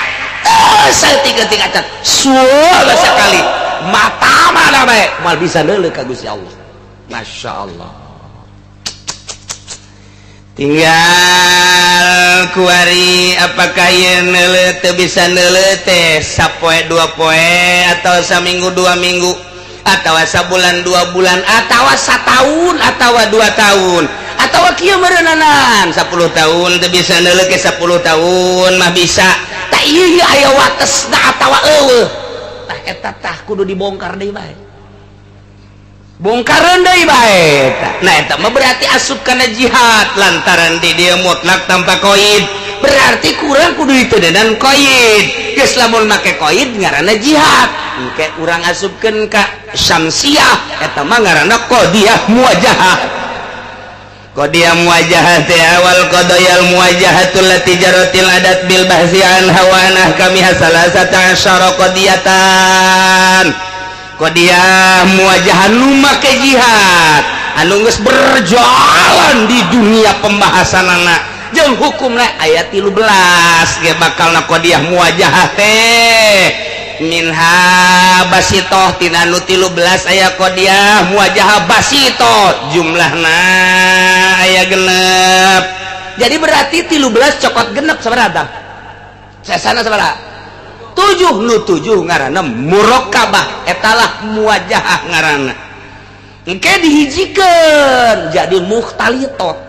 tiga cat suara sekali mata mana bae mal bisa deuleu ka Gusti Allah. Masya Allah. Tinggal kuari apakah ieu neuleu teu bisa neuleu teh sapoe 2 poe atau saminggu 2 minggu atau sabulan 2 bulan atau satahun atau 2 tahun atau kieu meureunanan 10 tahun teu bisa neuleu ke 10 tahun mah bisa tah ieu aya watesna atawa eueuh tah eta tah kudu dibongkar deui bae bongkareun deui bae nah eta mah berarti asup kana jihad lantaran di dieu mutlak tanpa qaid berarti kurang kudu diteuneunan qaid geus lamun make qaid ngaranna jihad engke urang asupkeun ka syamsiah eta mah ngaranna qadiyah muwajahah. Qadiyah muwajahah teh awal qadayal muwajahatul lati jaratil adat bil bahsi an hawanah kami hasalasata asyara qadiyatan. Qadiyah muwajahah nu make jihad anu geus berjalan di dunia pembahasanana jeung hukumna ayat 13 ge bakalna qadiyah muwajahah teh minha basitoh tina nu 13 aya qadiyah muwajahah basitoh jumlahna aya genep jadi berarti 13 cokot genep sabaraha sesana sabaraha 7 nu 7 ngaranna muraqabah etalah muwajahah ngaranna engke dihijikeun jadi mukhtalitot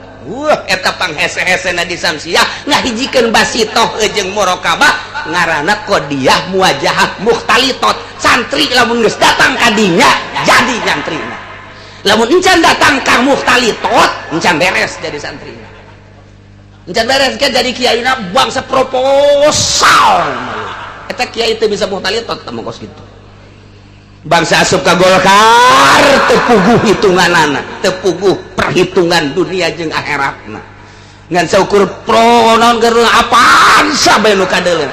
eta panghese-hesena di samsiah ngahijikeun basitoh jeung muraqabah ngaranna qadiyah muwajahah mukhtalitot santri lamun geus datang ka dinya jadi santrina lamun encan datang ka mukhtalitot encan beres jadi santrina encan beres ke jadi kiaina bangsa proposal eta kiai teu bisa mukhtalitot tah mongkos kitu bangsa asup ka Golkar teu puguh hitunganana teu puguh perhitungan dunia jeung akhiratna ngan saukur pro naon keur apaan sabe nu kadeuleuh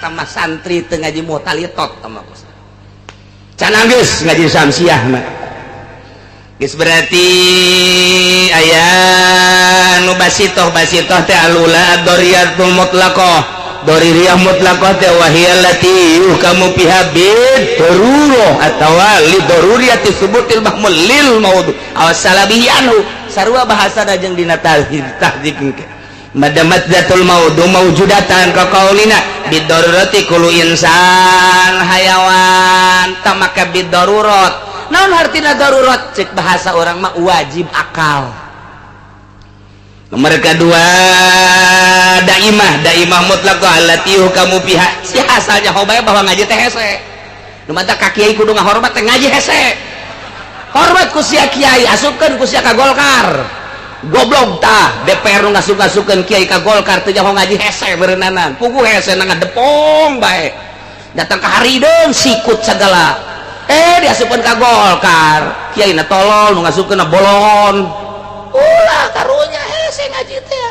tamah santri teu ngaji muhtalitot tamah Gus can geus ngaji samsiah mah geus berarti aya nu basitoh teh alula ad-dariyatul mutlaqah Doririyah mutlaqah teh wahiyal lati kamu piha bid daruroh atawa li daruriyati subutil mahmul lil maudhu aw salabihi anhu sarua bahasana jeung dina tahdzib engke madamat zatul maudhu maujudatan ka qaulina bid darurati kullu insan hayawan tamaka bid darurat naon artina darurat cek bahasa orang mah wajib akal. Nomor kedua daimah mutlaqah allati kamu pihak si asalnya hobaya bahwa ngaji teh hese nu mata ka kiai kudu ngahormat teh ngaji hese hormat ku sia kiai asupkeun ku sia ka Golkar goblok tah DPR nu ngasup-ngasupkeun kiai ka Golkar teh jaho ngaji hese beureunanan puguh hese na ngadepong bae datang ka harideung sikut sagala diasupkeun ka Golkar kiai na tolol nu ngasupkeun na bolon ulah karunya hese ngaji teh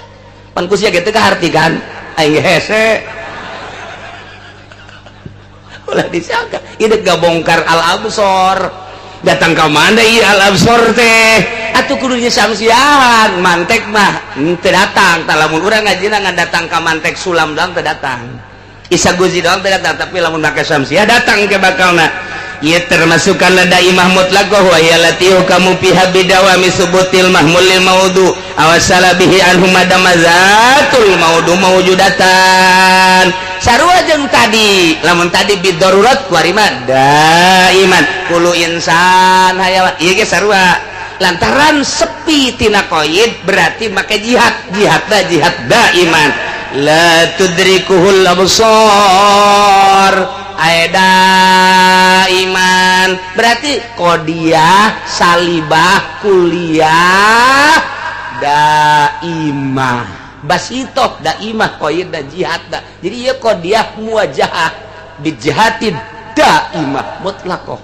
pan ku sia ge teh kahartikan aing hese ulah disangka ieu gabongkar al-absor datang ka mana ieu al-absor teh atuh kudu samsiahan mantek mah teu datang tah lamun urang ngajina ngadatang ka mantek sulam doang teu datang isa guzi doang teu datang tapi lamun make samsiah datang ke bakalna ieu termasuk kana daimah mutlaqah wa hiya lati kamu piha bidawami subutil mahmul lil maudhu awasala bihi anhu madamazatul maudhu mawjudatan sarua jeung tadi lamun tadi bidarurat kuari mah daiman kullu insan hayawan ieu ge sarua lantaran sepi tina qaid berarti make jihad jihad daiman la tudrikuhul absar aeda iman berarti qadiyah salibah kuliah daimah basitoh daimah qaida jihad da. Jadi ieu qadiyah muwajahah bijihadid daimah mutlaqah.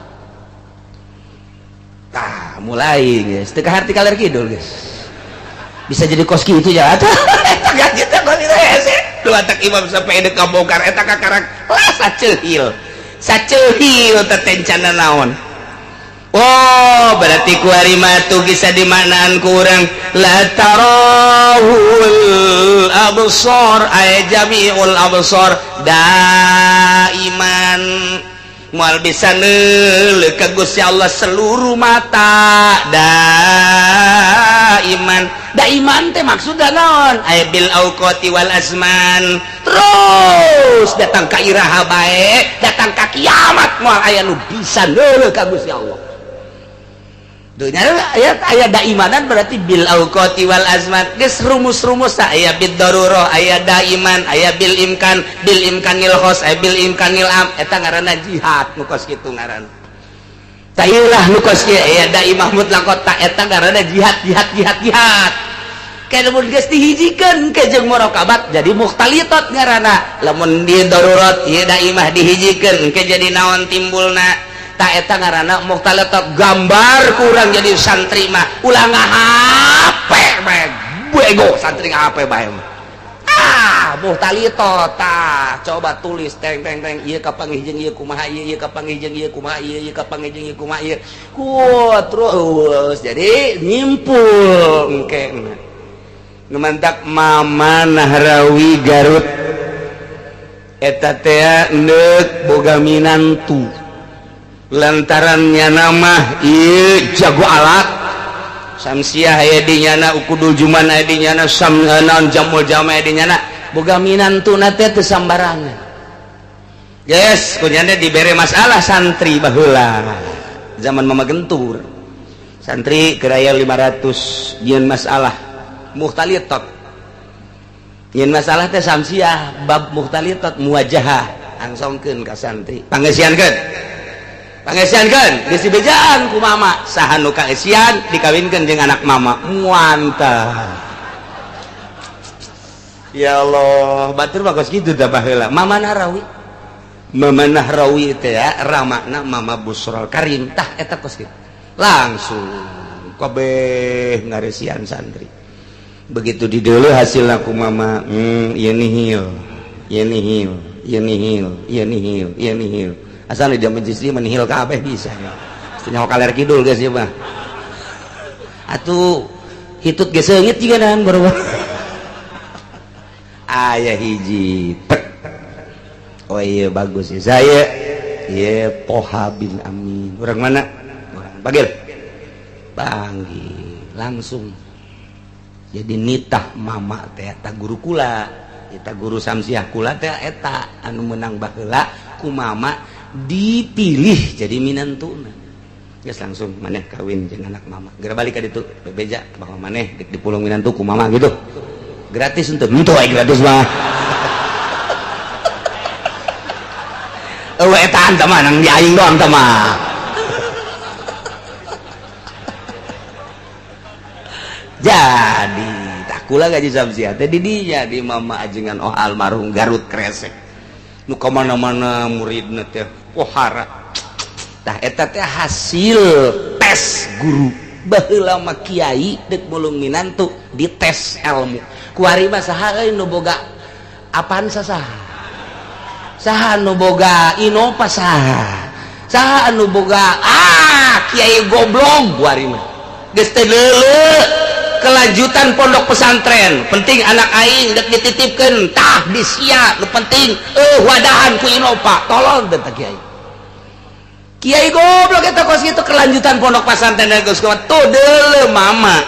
Tah mulai guys teu kaharti kaler kidul guys bisa jadi kos kitu ya eta gaji teh kos hese tu atak imam sampai dek kabongkar eta kakarak lah saceuhil teh tencana naon. Oh berarti ku ari matu bisa dimanaan ku urang la tarahul absar ay jami'ul absar daiman moal bisa neuleuh ka Gusti Allah seluruh mata daiman teh maksudna naon ay bil auqati wal azman terus datang ka iraha bae datang ka kiamat moal aya nu bisa neuleuh ka Gusti Allah. Dunya aya daimanan berarti bil auqati wal azman geus rumus-rumus aya bid darurah aya daiman aya bil imkanil khos aya bil imkanil am eta ngaranna jihad nu kos kitu ngaranna tah ieulah nu kos kieu aya daimah mutlaqah ta eta ngaranna jihad kana mun geus dihijikeun ke jeung muraqabat jadi mukhtalitat ngaranna lamun di darurat ieu daimah dihijikeun ke jadi naon timbulna tak eta ngaranna mukhtalatat gambar kurang jadi santri mah ulah ngahape bae bego santri ngahape bae mukhtalatat tah coba tulis teng ieu kapanggih jeung ieu kumaha ieu kapanggih jeung ieu kumaha ieu kapanggih jeung ieu kumaha ieu terus jadi nyimpul engke ngemantak Mama Nahrawi Garut eta teh neuk boga minantu lantarannya nama ieu jago alat samsiah aya di nyana ukudul juman aya di nyana samnaon jamul jama aya di nyana boga minantuna teh teu sambarangan yes kunyana dibere masalah santri baheula zaman Mama Gentur santri keraya 500 dieun masalah mukhtalitat dieun masalah teh samsiah bab mukhtalitat muwajahah angsongkeun ka santri pangesiankeun geus dibejaan ku mama saha nu kaesian dikawinkeun jeung anak mama muantah ya Allah batur mah kos kitu tah baheula Mama Nahrawi teh ya ramakna Mama Busrol Karim tah eta kos kitu langsung kabeh ngaresian santri begitu dideuleuh hasilna ku mama ieu nihil asal di jaman istri menihil kabeh bisa nyawa kaler kidul guys ya mah atuh hitut ge seungit juga dan baru aya hiji oh iya bagus ya saya ya Poha bin Amin orang mana panggil langsung jadi nitah mama teh eta guru kula eta guru samsiah kula teh eta anu menang baheula ku mama dipilih jadi minantuna geus langsung maneh kawin jeung anak mama geura balik ka ditu bebeja bahwa maneh dipulung minantu ku mama gitu gratis untuk henteu aya gratis mah eueuh eta anta mah nang di aing doang teh mah jadi tak kula gaji samsiah teh di dinya di mama ajengan almarhum Garut Kresek nu kamana-mana muridna teh pohara tah eta teh hasil tes guru baheula mah kiai deuk mulung minantu di tes ilmu kuari mah saha euy nu boga apaan saha nu boga inova saha nu boga kiai goblok kuari mah geus teh leuleuh kelanjutan pondok pesantren penting anak aing dek dititipkeun tah disia nu penting wadahan ku inova tolong teh kiai goblok eta kos kitu kelanjutan pondok pesantren geus kuat tuh deuleuh mama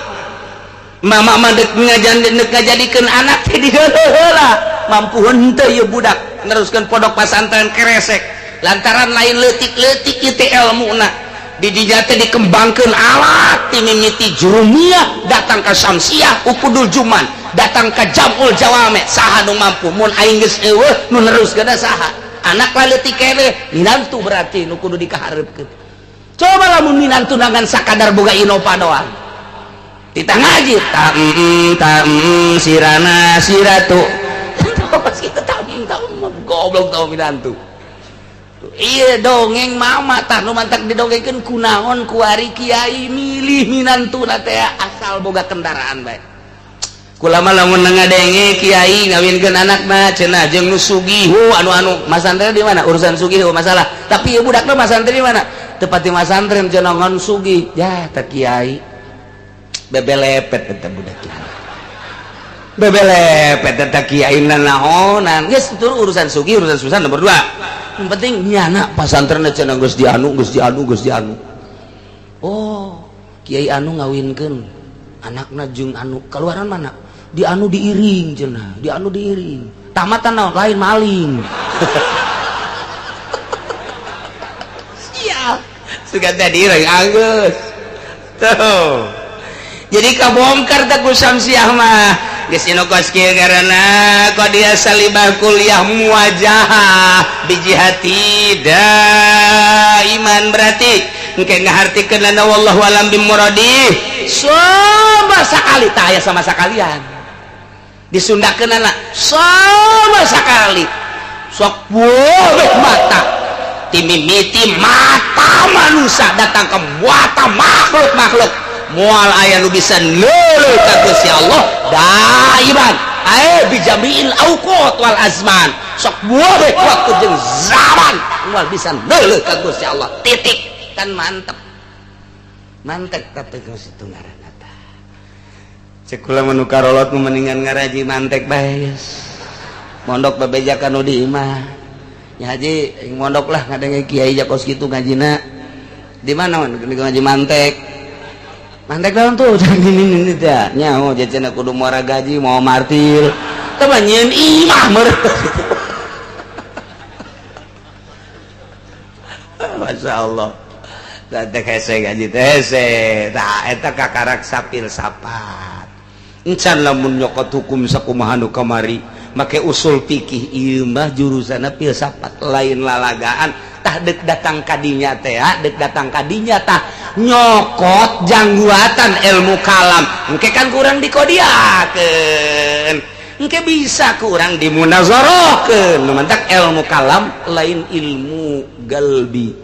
mah dek ngajadikeun anak teh di heula mampu henteu ieu budak neruskeun pondok pesantren Kresek lantaran lain leutik-leutik ieu teh ilmuna di dinya teh dikembangkeun alat timimiti jurumiyah datang ka samsiah ukudul juman datang ka jamul jawame saha nu mampu mun aing geus eueuh nu neruskeun saha anak leutik keneh minantu berarti nu kudu dikaharepkeun coba lamun minantu nangan sakadar boga inova doang kita ngaji sirana siratu kita goblok tau midantu iya dongeng mama tah nu mantak didongengkeun kunaon ku ari kiai milih minantuna teh asal boga kendaraan bae kulama lamun ngadenge kiai ngawinkeun anakna cenah jeung nu sugihu anu masantren di mana urusan sugihu masalah tapi ieu budakna masantren di mana teu pati masantren cenah ngan sugih ya teh kiai bebelepet eta budak kiai bebelepet eta kiai naonan geus tur urusan sugih urusan susah nomor 2 yang penting nyana pasantrenna cenah geus dianu oh kiai anu ngawinkeun anakna jeung anu kaluaran mana dianu diiring cenah dianu diiring tamatan naon lain maling sia sugan tadi rek anggeus tuh jadi kabongkar tak ku Syamsiah mah geus inokos kieu karana qadia salibah kuliah muwajahah bijihati daiman berarti engke ngahartikeun lana wallahu alam bimuradi sama sakali tah aya sama sakalian disundakeun anak sama sekali sok boleh mata timimiti mata manusia datang ke muatan makhluk mual aya nu bisa neuleuh ka Gusti Allah daiman bijamiil auqat wal azman sok boleh waktu jeung zaman mual bisa neuleuh ka Gusti Allah titik kan mantep tapi geus itu ngaranna tah cek kula manu karolot nu mendingan ngaraji mantek bae mondok babejakan nu di imah nya haji mondok lah ngadenge kiai jakos kitu ngajina di mana ngaji mantek daun tuh ini teh nyaho jajanna kudu muara gaji mau martil teh nyeun imah meureut masyaallah da teh hese gaji teh hese tah eta kakarak sapil sapat encan lamun nyokot hukum sakumaha nu kamari make usul fikih ieu mah jurusanna filsafat lain lalagaan tah deuk datang kadinya teh deuk datang kadinya tah nyokot jangguatan ilmu kalam engke kan kurang dikodiakeun engke bisa kurang dimunazarahkeun nu mantak ilmu kalam lain ilmu galbi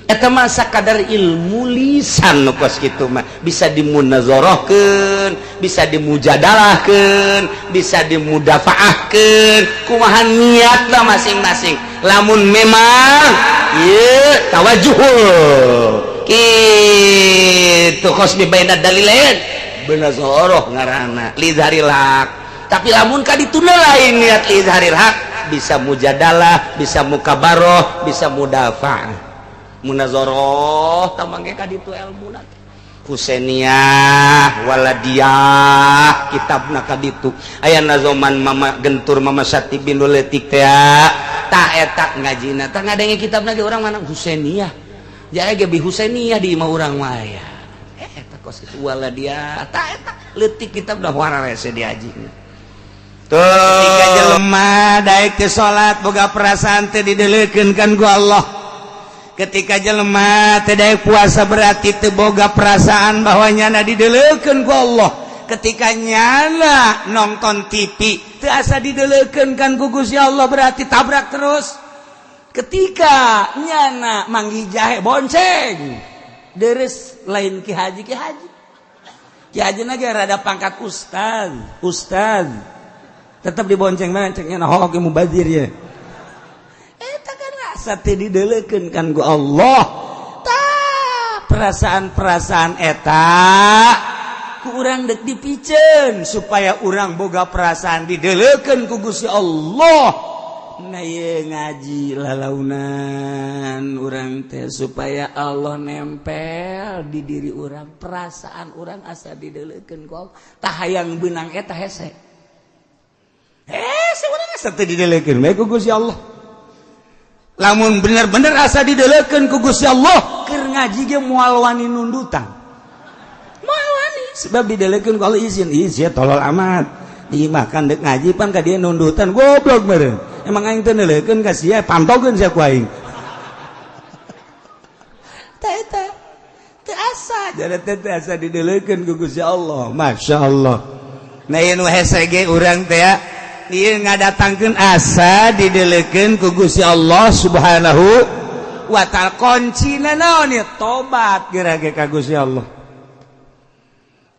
eta mah sakadar ilmu lisan nu kos kitu mah bisa dimunazarahkeun bisa dimujadalahkeun bisa dimudafaahkeun kumaha niatna masing-masing lamun memang ieu tawajuhul kitu khosbi baina dalilain benazoroh ngaranna lizharil haq tapi lamun ka dituna lain niat lizharil haq bisa mujadalah bisa mukabaroh bisa mudafa munazoroh tamangge ka ditu ilmu na Husainiyah Waladiyah kitabna ka ditu aya nazoman mama gentur mama Sati binul letik teh tah eta ngajina tah ngadenge kitabna ge urang mana Husainiyah jaya ge bi Husainiyah di imah urang mah aya eta kos itu Waladiyah tah eta leutik kitab dah wararese diajina tuh ketika jelema daek ke salat boga perasaan teh dideleukeun kan ku Allah ketika jelema teh daek puasa berarti teu boga perasaan bahwa nyana dideleukeun ku Allah ketika nyana nonton TV teu asa dideleukeun kan ku Gusti Allah berarti tabrak terus ketika nyana manggi jahe bonceng deres lain ki haji ki haji na ge rada pangkat ustaz tetap dibonceng mana cek nyana hok ge mubazir ya eta kan asa teh dideleukeun kan ku Allah tah perasaan-perasaan eta ku urang dek dipikeun supaya urang boga perasaan dideleukeun ku Gusti Allah nah ye ngaji lalaunan urang teh supaya Allah nempel di diri urang perasaan urang asa dideleukeun ku Allah tah hayang beunang eta hese urang asa teh dideleukeun bae ku Gusti Allah lamun bener-bener asa dideleukeun ku Gusti Allah keur ngaji ge moal wani nundutan moal wani sebab dideleukeun ku Allah izin tolol amat imah kan dek ngaji pan ka dieu nundutan goblok meureun emang aing teu neuleukeun ka sia pantogeun sia ku aing teh teu asa jadi asa didelekeun ku Gusti Allah. Masyaallah. Nah ieu nu hese ge urang teh ieu ngadatangkeun asa didelekeun ku Gusti Allah Subhanahu wa ta'ala. Kuncina naon ieu? Tobat geura ge ka Gusti Allah.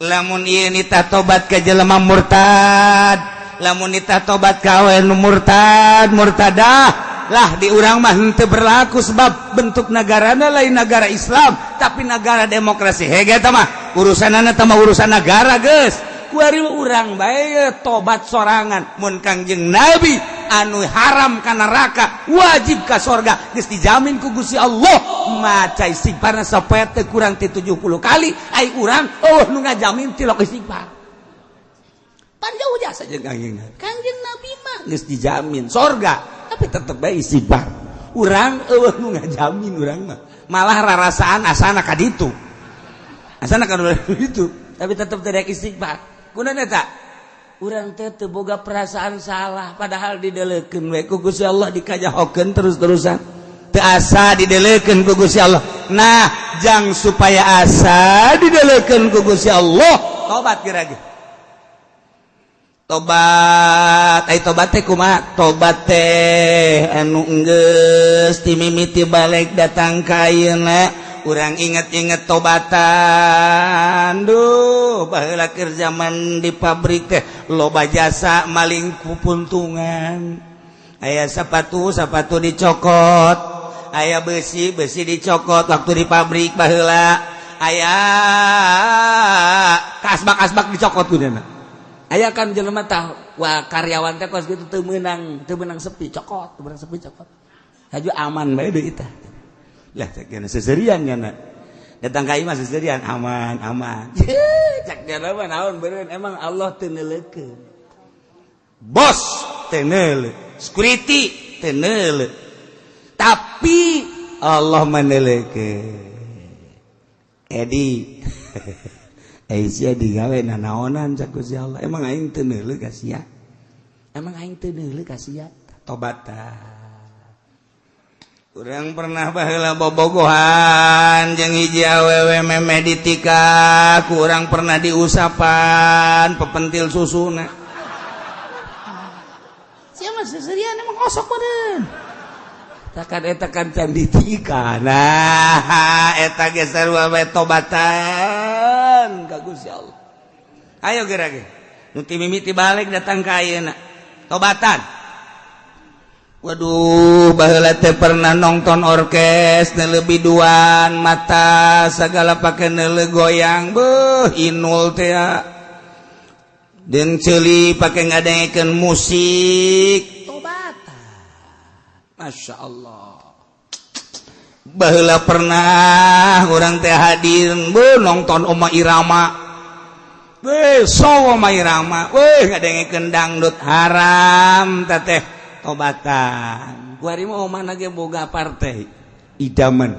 Lamun ieu nita tobat ka jelema murtad, lamun nita tobat ka awe nu murtadah lah di urang mah henteu berlaku sebab bentuk negarana lain negara Islam tapi negara demokrasi hege eta mah urusanana teh mah urusan negara geus kuari urang bae tobat sorangan mun Kangjeng Nabi anu haram ka neraka wajib ka sorga geus dijamin ku Gusti Allah maca istighfarna sapoe teh kurang ti 70 kali ai urang nu ngajamin tilok istighfar pan jauh jasa jeung Kangjeng Nabi mah geus dijamin sorga tapi tetep bae istighfar. Urang eueuh nu ngajamin urang mah. Malah rarasaan asana ka ditu. Asana ka ditu, tapi tetep teu daek istighfar. Kunaon eta? Urang teh teu boga perasaan salah padahal didelekeun we ku Gusti Allah dikajahokeun terus-terusan. Teu asa didelekeun ku Gusti Allah. Nah, jang supaya asa didelekeun ku Gusti Allah, tobat geura tobat tobat teh kumaha tobat teh anu geus timimiti balik datang ka ayeuna urang inget-inget tobatan duh baheula keur zaman di pabrik teh loba jasa maling kupuntungan aya sapatu dicokot aya besi dicokot waktu di pabrik baheula aya kasbak dicokot kunaon aya kan jelema tah wah karyawan teh kos kitu teu meunang sepi cokot haju aman bae deui tah lah cek kana seserian nya datang ka imah seserian aman cek jelema naon beureun emang Allah teu neuleukeun bos teu neuleuh security teu neuleuh tapi Allah meneuleukeun edi Aisyah digawe nanaonan cak Gusti Allah. Emang aing teu neuleuh ka sia. Tobatan. Urang pernah baheula bobogohan jeung hiji awewe memeh ditika, kurang pernah diusapan pepentil susuna. Sia mah seserian emang kosok badan. Takan eta kan can ditika. Nah, eta geus sarua bae tobatan ka Gusti Allah. Ayo geura ge. Nu ti mimiti balik datang ka ayeuna. Tobatan. Waduh, baheula teh pernah nonton orkes neuleuh biduan, mata sagala pake neuleuh goyang. Beuh, inul teh ya. Deung ceuli pake ngadengekeun musik. Masya Allah baheula pernah orang teh hadir nonton Oma Irama Oma Irama ngadengekeun dangdut haram teh tobatan kuari mah omana ge boga partai idaman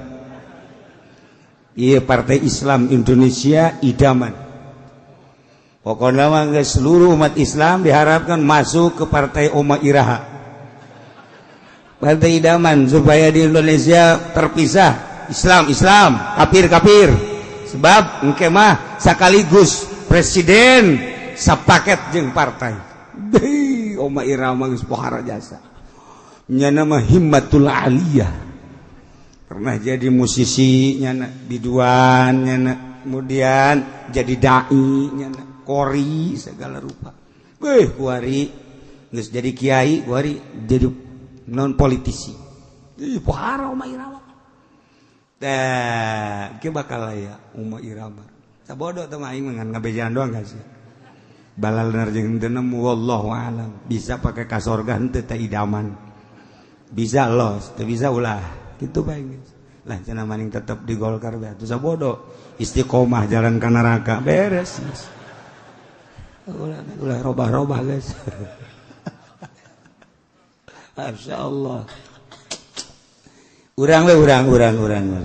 ieu partai Islam Indonesia idaman pokona mah seluruh umat Islam diharapkan masuk ke partai Oma Iraha partai idaman supaya di Indonesia terpisah Islam kafir sebab engke mah sekaligus presiden sapaket jeung partai deui Oma Irama geus pohara jasa nya nama Himmatul Aliyah pernah jadi musisi nyana biduan nyana kemudian jadi dai nyana kori segala rupa kuari geus jadi kiai kuari jadi non politisi pohara Oma Irama teh ke bakal aya Oma Irama sabodo teh aing ngan ngabejaan doang gak sih balaler jeung teu nemu wallahu alam bisa pakai ka sorga henteu teh idaman bisa los teu bisa ulah kitu bae lah cenah maning tetep di Golkar bae atuh sabodo istiqomah jalan ka neraka beres ulah robah-robah guys Masya Allah urang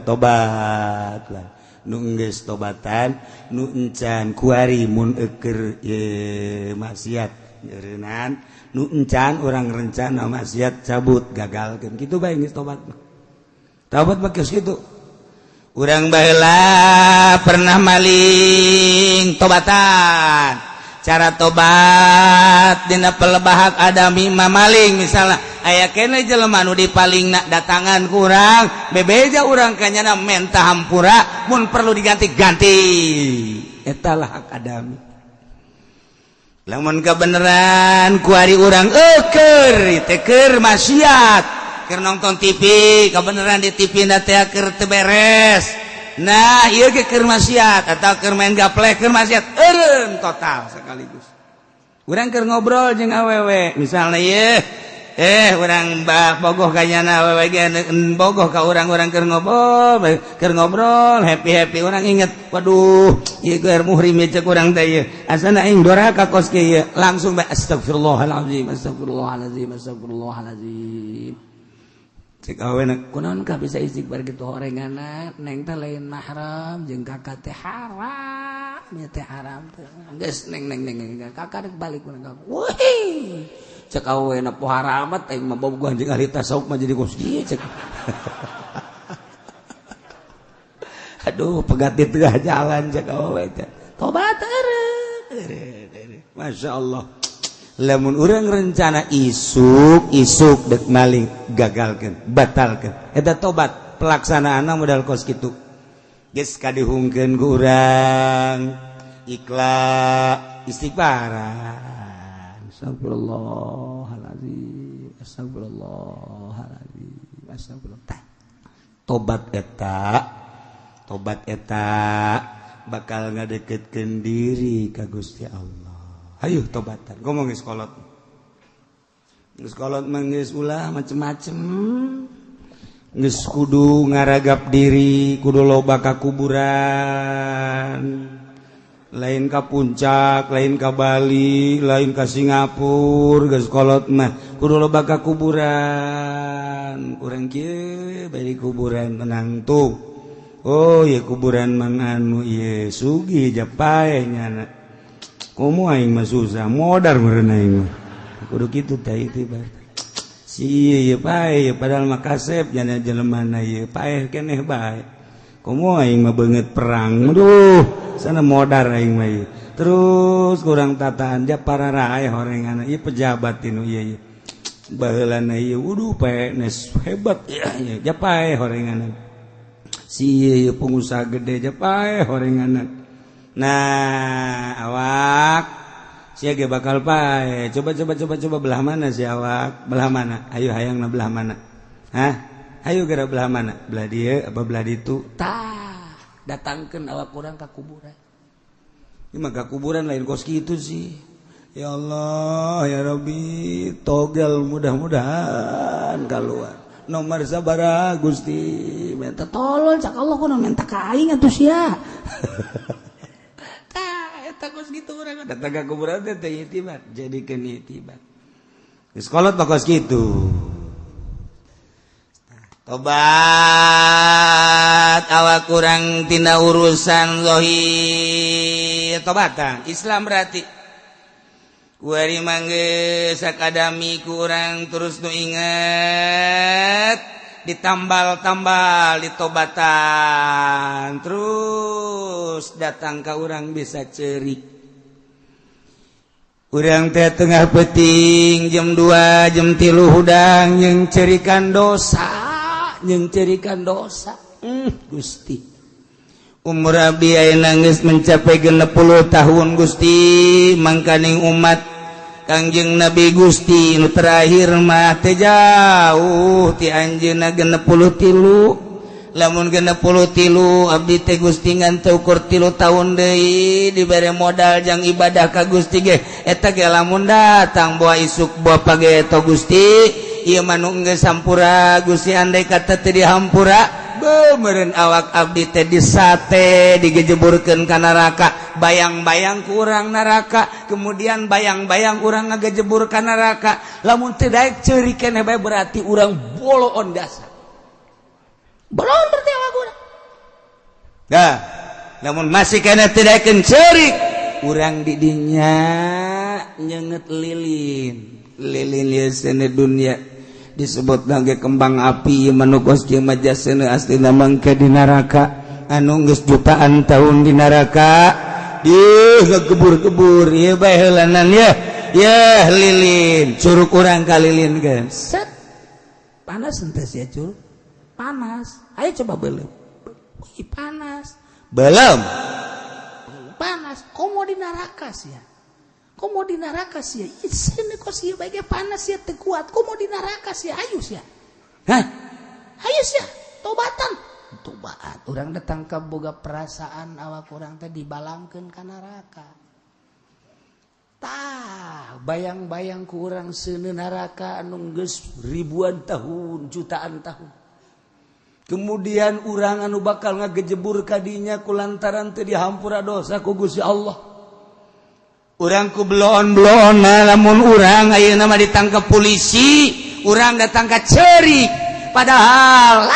tobat lah nu geus tobatan nu encan kuari mun eukeur maksiat nyeureunana nu encan urang rencana maksiat cabut gagalkeun kitu bae geus tobat mah geus kitu urang baheula pernah maling tobatan. Cara tobat dina pelebahak adami mamaling misalnya aya kene jelema nu dipalingna datangan kurang bebeja urang kanyana menta hampura mun perlu diganti-ganti eta lah hak adami. Lamun kabeneran ku ari urang keur teh keur maksiat keur nonton TV kabeneran di TV na teh keur teu beres. Nah ieu ge keur maksiat atawa keur main gaplek keur maksiat eureun total sekaligus. Urang keur ngobrol jeung awewe misalna ieu urang bogoh kanyana awewe ge bogoh ka urang-urang keur ngobrol happy urang inget waduh ieu keur muhrim cek urang teh ieu asana aing doraka kos ge ieu langsung astagfirullahalazim cek awewe kunaon ka bisa istighfar kitu horenganna neng teh lain mahram jeung kakak teh haram nya teh haram teh geus neng kakak rek balik urang weuh cek awewe na poe haramat aing mah bobogoh jeung ahli tasawuf mah jadi kos ieu cek aduh pegat di tengah jalan cek awewe teh tobat eureun masyaallah. Lamun urang rencana isuk dek maling gagalkeun batalkeun eta tobat pelaksanaanna modal kos kitu geus kadihungkeun ku urang ikhlas istighfaran astagfirullahalazim astagfirullah tobat eta bakal ngadeketkeun diri ka Gusti Allah. Ayo tobatan, ngomong geus kolot mah geus ulah macem-macem, geus kudu ngaragap diri, kudu loba ka kuburan, lain ka puncak, lain ka Bali, lain ka Singapura, geus kolot mah kudu loba ka kuburan. Urang kieu bari kuburan tenang tuh, oh ya kuburan manganu ieu sugih japae nyana. Komo aing mah susah modar meureun aing mah kudu kitu teh itibar si ieu pae padahal mah kasep nya jelemana ieu pae keneh bae komo aing mah beungeut perang aduh sana modar aing mah ieu terus kurang tataan ja pararae horenganna ieu pejabat tinu ieu baheulana ieu wuduh pae nes hebat ieu ja pae horenganna si ieu pengusaha gede ja pae horenganna. Nah awak sia ge bakal pae coba belah mana si awak belah mana ayo hayangna belah mana ayo gara belah mana belah dieu apa belah ditu tah datangkeun awak urang ka kuburan ieu mah ka kuburan lain kos kitu sih ya Allah ya Rabbi togel mudah-mudahan kaluar nomor sabaraha Gusti minta tolong cak Allah kunaon minta ka aing atuh sia takos gitu urang datang ka kuburan teh itibar jadikeun itibar geus kolot bakos kitu tobat awak urang tina urusan zahir tobatan Islam berarti kuari mangge sakadami ku urang terus nu inget ditambal-tambal ditobatan terus datang ka urang bisa cerik urang teh tengah peuting jam 2 jam 3 hudang jeung cerikan dosa Gusti umur abdi ayeuna geus mencapai 60 tahun Gusti mangkaning umat Kangjeng Nabi Gusti nu terakhir mah teh jauh ti anjeunna 63 lamun 63 abdi teh Gusti ngan teu ukur 3 tahun deui dibere modal jang ibadah ka Gusti ge eta ge lamun datang boa isuk boa page eta Gusti ieu mah nu geus sampura Gusti andai kata teu dihampura meureun awak abdi teh disate digejeburkeun ka neraka bayang-bayang ku urang neraka kemudian bayang-bayang urang ngagejebur ka neraka lamun teu daek ceurik keneh bae berarti urang boloon dasar boloon berarti awak urang dah lamun masih keneh teu daekeun ceurik urang di dinya nyeungeut lilin ieu sene dunya disebut lagi kembang api manukos kieu mah jasana astina mangke di neraka anu geus jutaan tahun di neraka gebur-gebur ieu bae heulanan ya lilin curug urang ka lilin guys set panas henteu sia curug panas ayo coba belum panas belum panas komo di neraka sia isine kok sia bae panas sia teu kuat komo di neraka sia ayo sia ayo sia tobatan tobat urang datang ke boga perasaan awak urang teh dibalangkeun ka neraka tah bayang-bayang ku urang seuneu neraka anu geus ribuan tahun jutaan tahun kemudian urang anu bakal ngagejebur ka dinya kulantaran teu dihampura dosa ku Gusti Allah urang ku bloon-bloonna lamun urang ayeuna mah ditangkap polisi urang datang ka ceurik padahal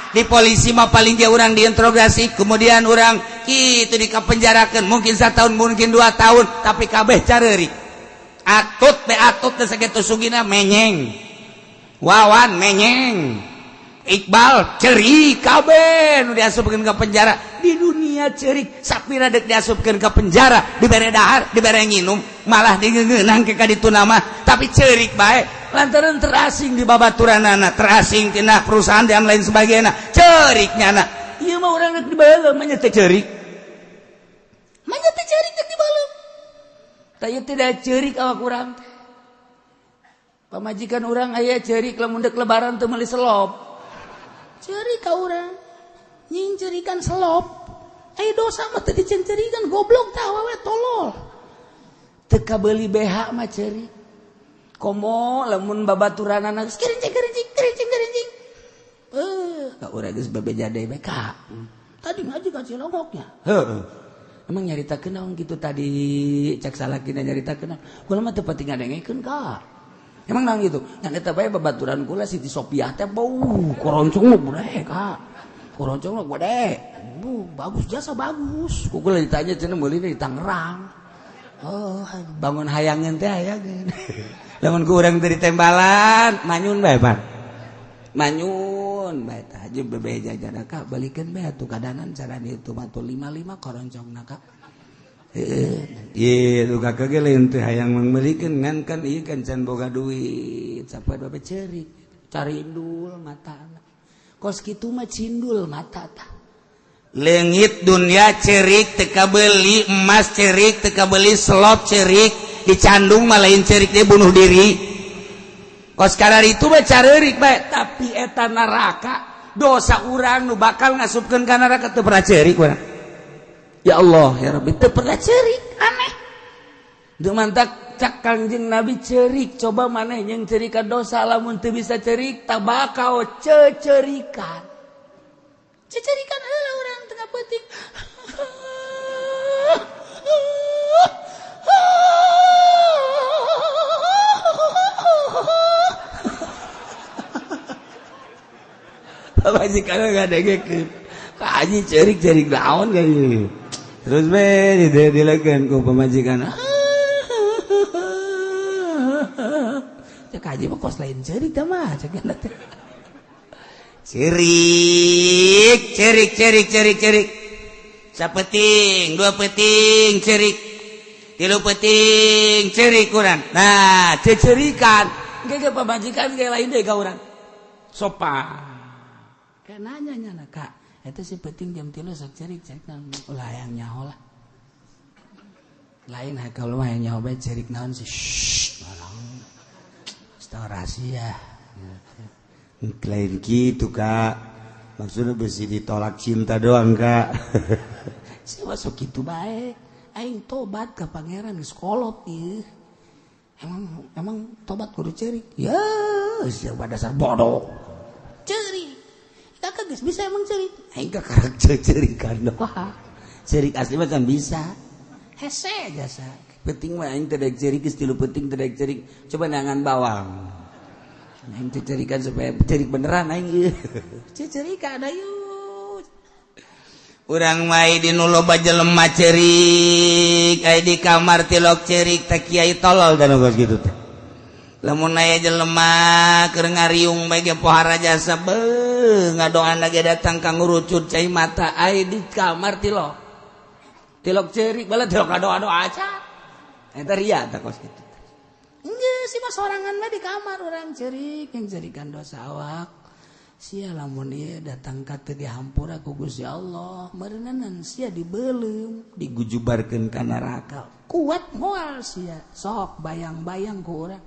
di polisi mah paling dia orang diinterogasi kemudian orang kitu dikapenjarakeun mungkin 1 tahun mungkin 2 tahun tapi kabeh careurik atut teh sakitu sugina menyeng wawan menyeng Iqbal ceurik kabeh nu diasupkeun ka penjara di dunia ceurik sapira deuk diasupkeun ka penjara dibere dahar dibere nginum malah digeungeunang ke ka ditu nama tapi ceurik bae lantaran terasing di babaturanana terasing tina perusahaan dan lain sebagainya ceuriknya na ieu mah urang rek dibaheula mah nya teh ceurik rek dibaheula tah ieu tidak ceurik awak urang pamajikan urang aya ceurik lamun deuk lebaran teu meuli selop ceurik ka urang nying ceurikan selop aya dosa mah teu diceurikan goblok tah awewe tolol teu kabeuli BH mah ceurik komo lamun babaturanana geus kerincing ka urang geus babejade bae ka tadi ngaji ka Cilongoknya heuh emang nyaritakeun naon kitu tadi cak salakina nyaritakeun kula mah teu pati ngadengekeun ka emang naon kitu nya eta bae babaturan kula Siti Sopiah teh bau koroncong gede ka koroncong gede bagus jasa bagus ku kula ditanya cenah meuli di Tangerang oh bangun hayangeun teh hayangeun lamun ku urang teu ditembalan manyun bae Pak manyun bae tah aja bebe jajan ka balikeun bae atuh kadanan cara ditu mah 55 koroncongna ka ieu tuh kakek ge lain teh hayang meulikeun ngan kan ieu kan can boga duit sapoe bae ceurik carindul matana kos kitu mah cindul mata tah leungit dunia ceurik teu kabeuli emas ceurik teu kabeuli selop ceurik dicandung mah lain ceurik dia bunuh diri kos kadar itu mah careurik bae tapi eta neraka dosa urang nu bakal ngasupkeun ka neraka teu pernah ceurik urang ya Allah ya Rabbi teu pernah ceurik aneh deuk mantak cak Kangjeng Nabi ceurik coba maneh yang ceurikan dosa lamun teu bisa ceurik tah bakal ceurikan heula urang teu ngapeuting majikan enggak dengekeun ka aji ceurik naon ka ieu terus bae dilekeun ku pamajikan cek aji mah kos lain ceurik tah mah cek teh ceurik sapeting 2 peting ceurik 3 peting ceurik urang nah ceurikan ge pamajikan ge lain deui ka urang sopan kayak nanya kak itu si penting jam 3 sok cerik ulah yang nyaho lah lain kalau mah yang nyaho bae cerik naon sih malang setengah rahasia lain gitu kak maksudnya besi ditolak cinta doang kak sih masuk gitu bae aing tobat ke pangeran geus kolot ieu emang tobat kudu cerik ya siapa dasar bodoh cerik kakak geus bisa emang cerik aing ka karakter cerikan doang cerik asli mah kan bisa hese jasa penting mah aing teu daek cerik geus 3 penting teu daek cerik coba nangan bawang aing teu cerikan supaya cerik beneran aing ieu cerikan ayo urang mah di nu loba jelema cerik aya di kamar tilok cerik teh kiai tolol dan geus kitu teh lamun aya jelema keur ngariung bae ge pohara jasa ngadoan lagi datang kang ngurucut cai mata ai di kamar tilok cerik bala tilok doa aja eta ria tak kos kitu enggeus si mah sorangan mah di kamar urang cerik yang cerikan dosa awak sia lamun ieu datang ka teu dihampura ku Gusti Allah meureunan sia dibeulem digujubarkeun ka neraka kuat moal sia sok bayang-bayang ku urang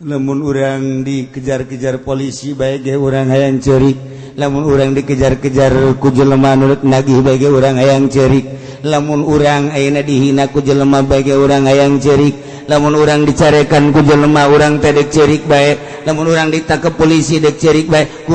lamun urang dikejar-kejar polisi bae ge urang hayang ceurik lamun urang dikejar-kejar ku jelema nu nagih bae ge urang hayang ceurik lamun urang ayeuna dihina ku jelema bae ge urang hayang ceurik lamun urang dicarekan ku jelema urang teh dek ceurik bae lamun urang ditangkep polisi dek ceurik bae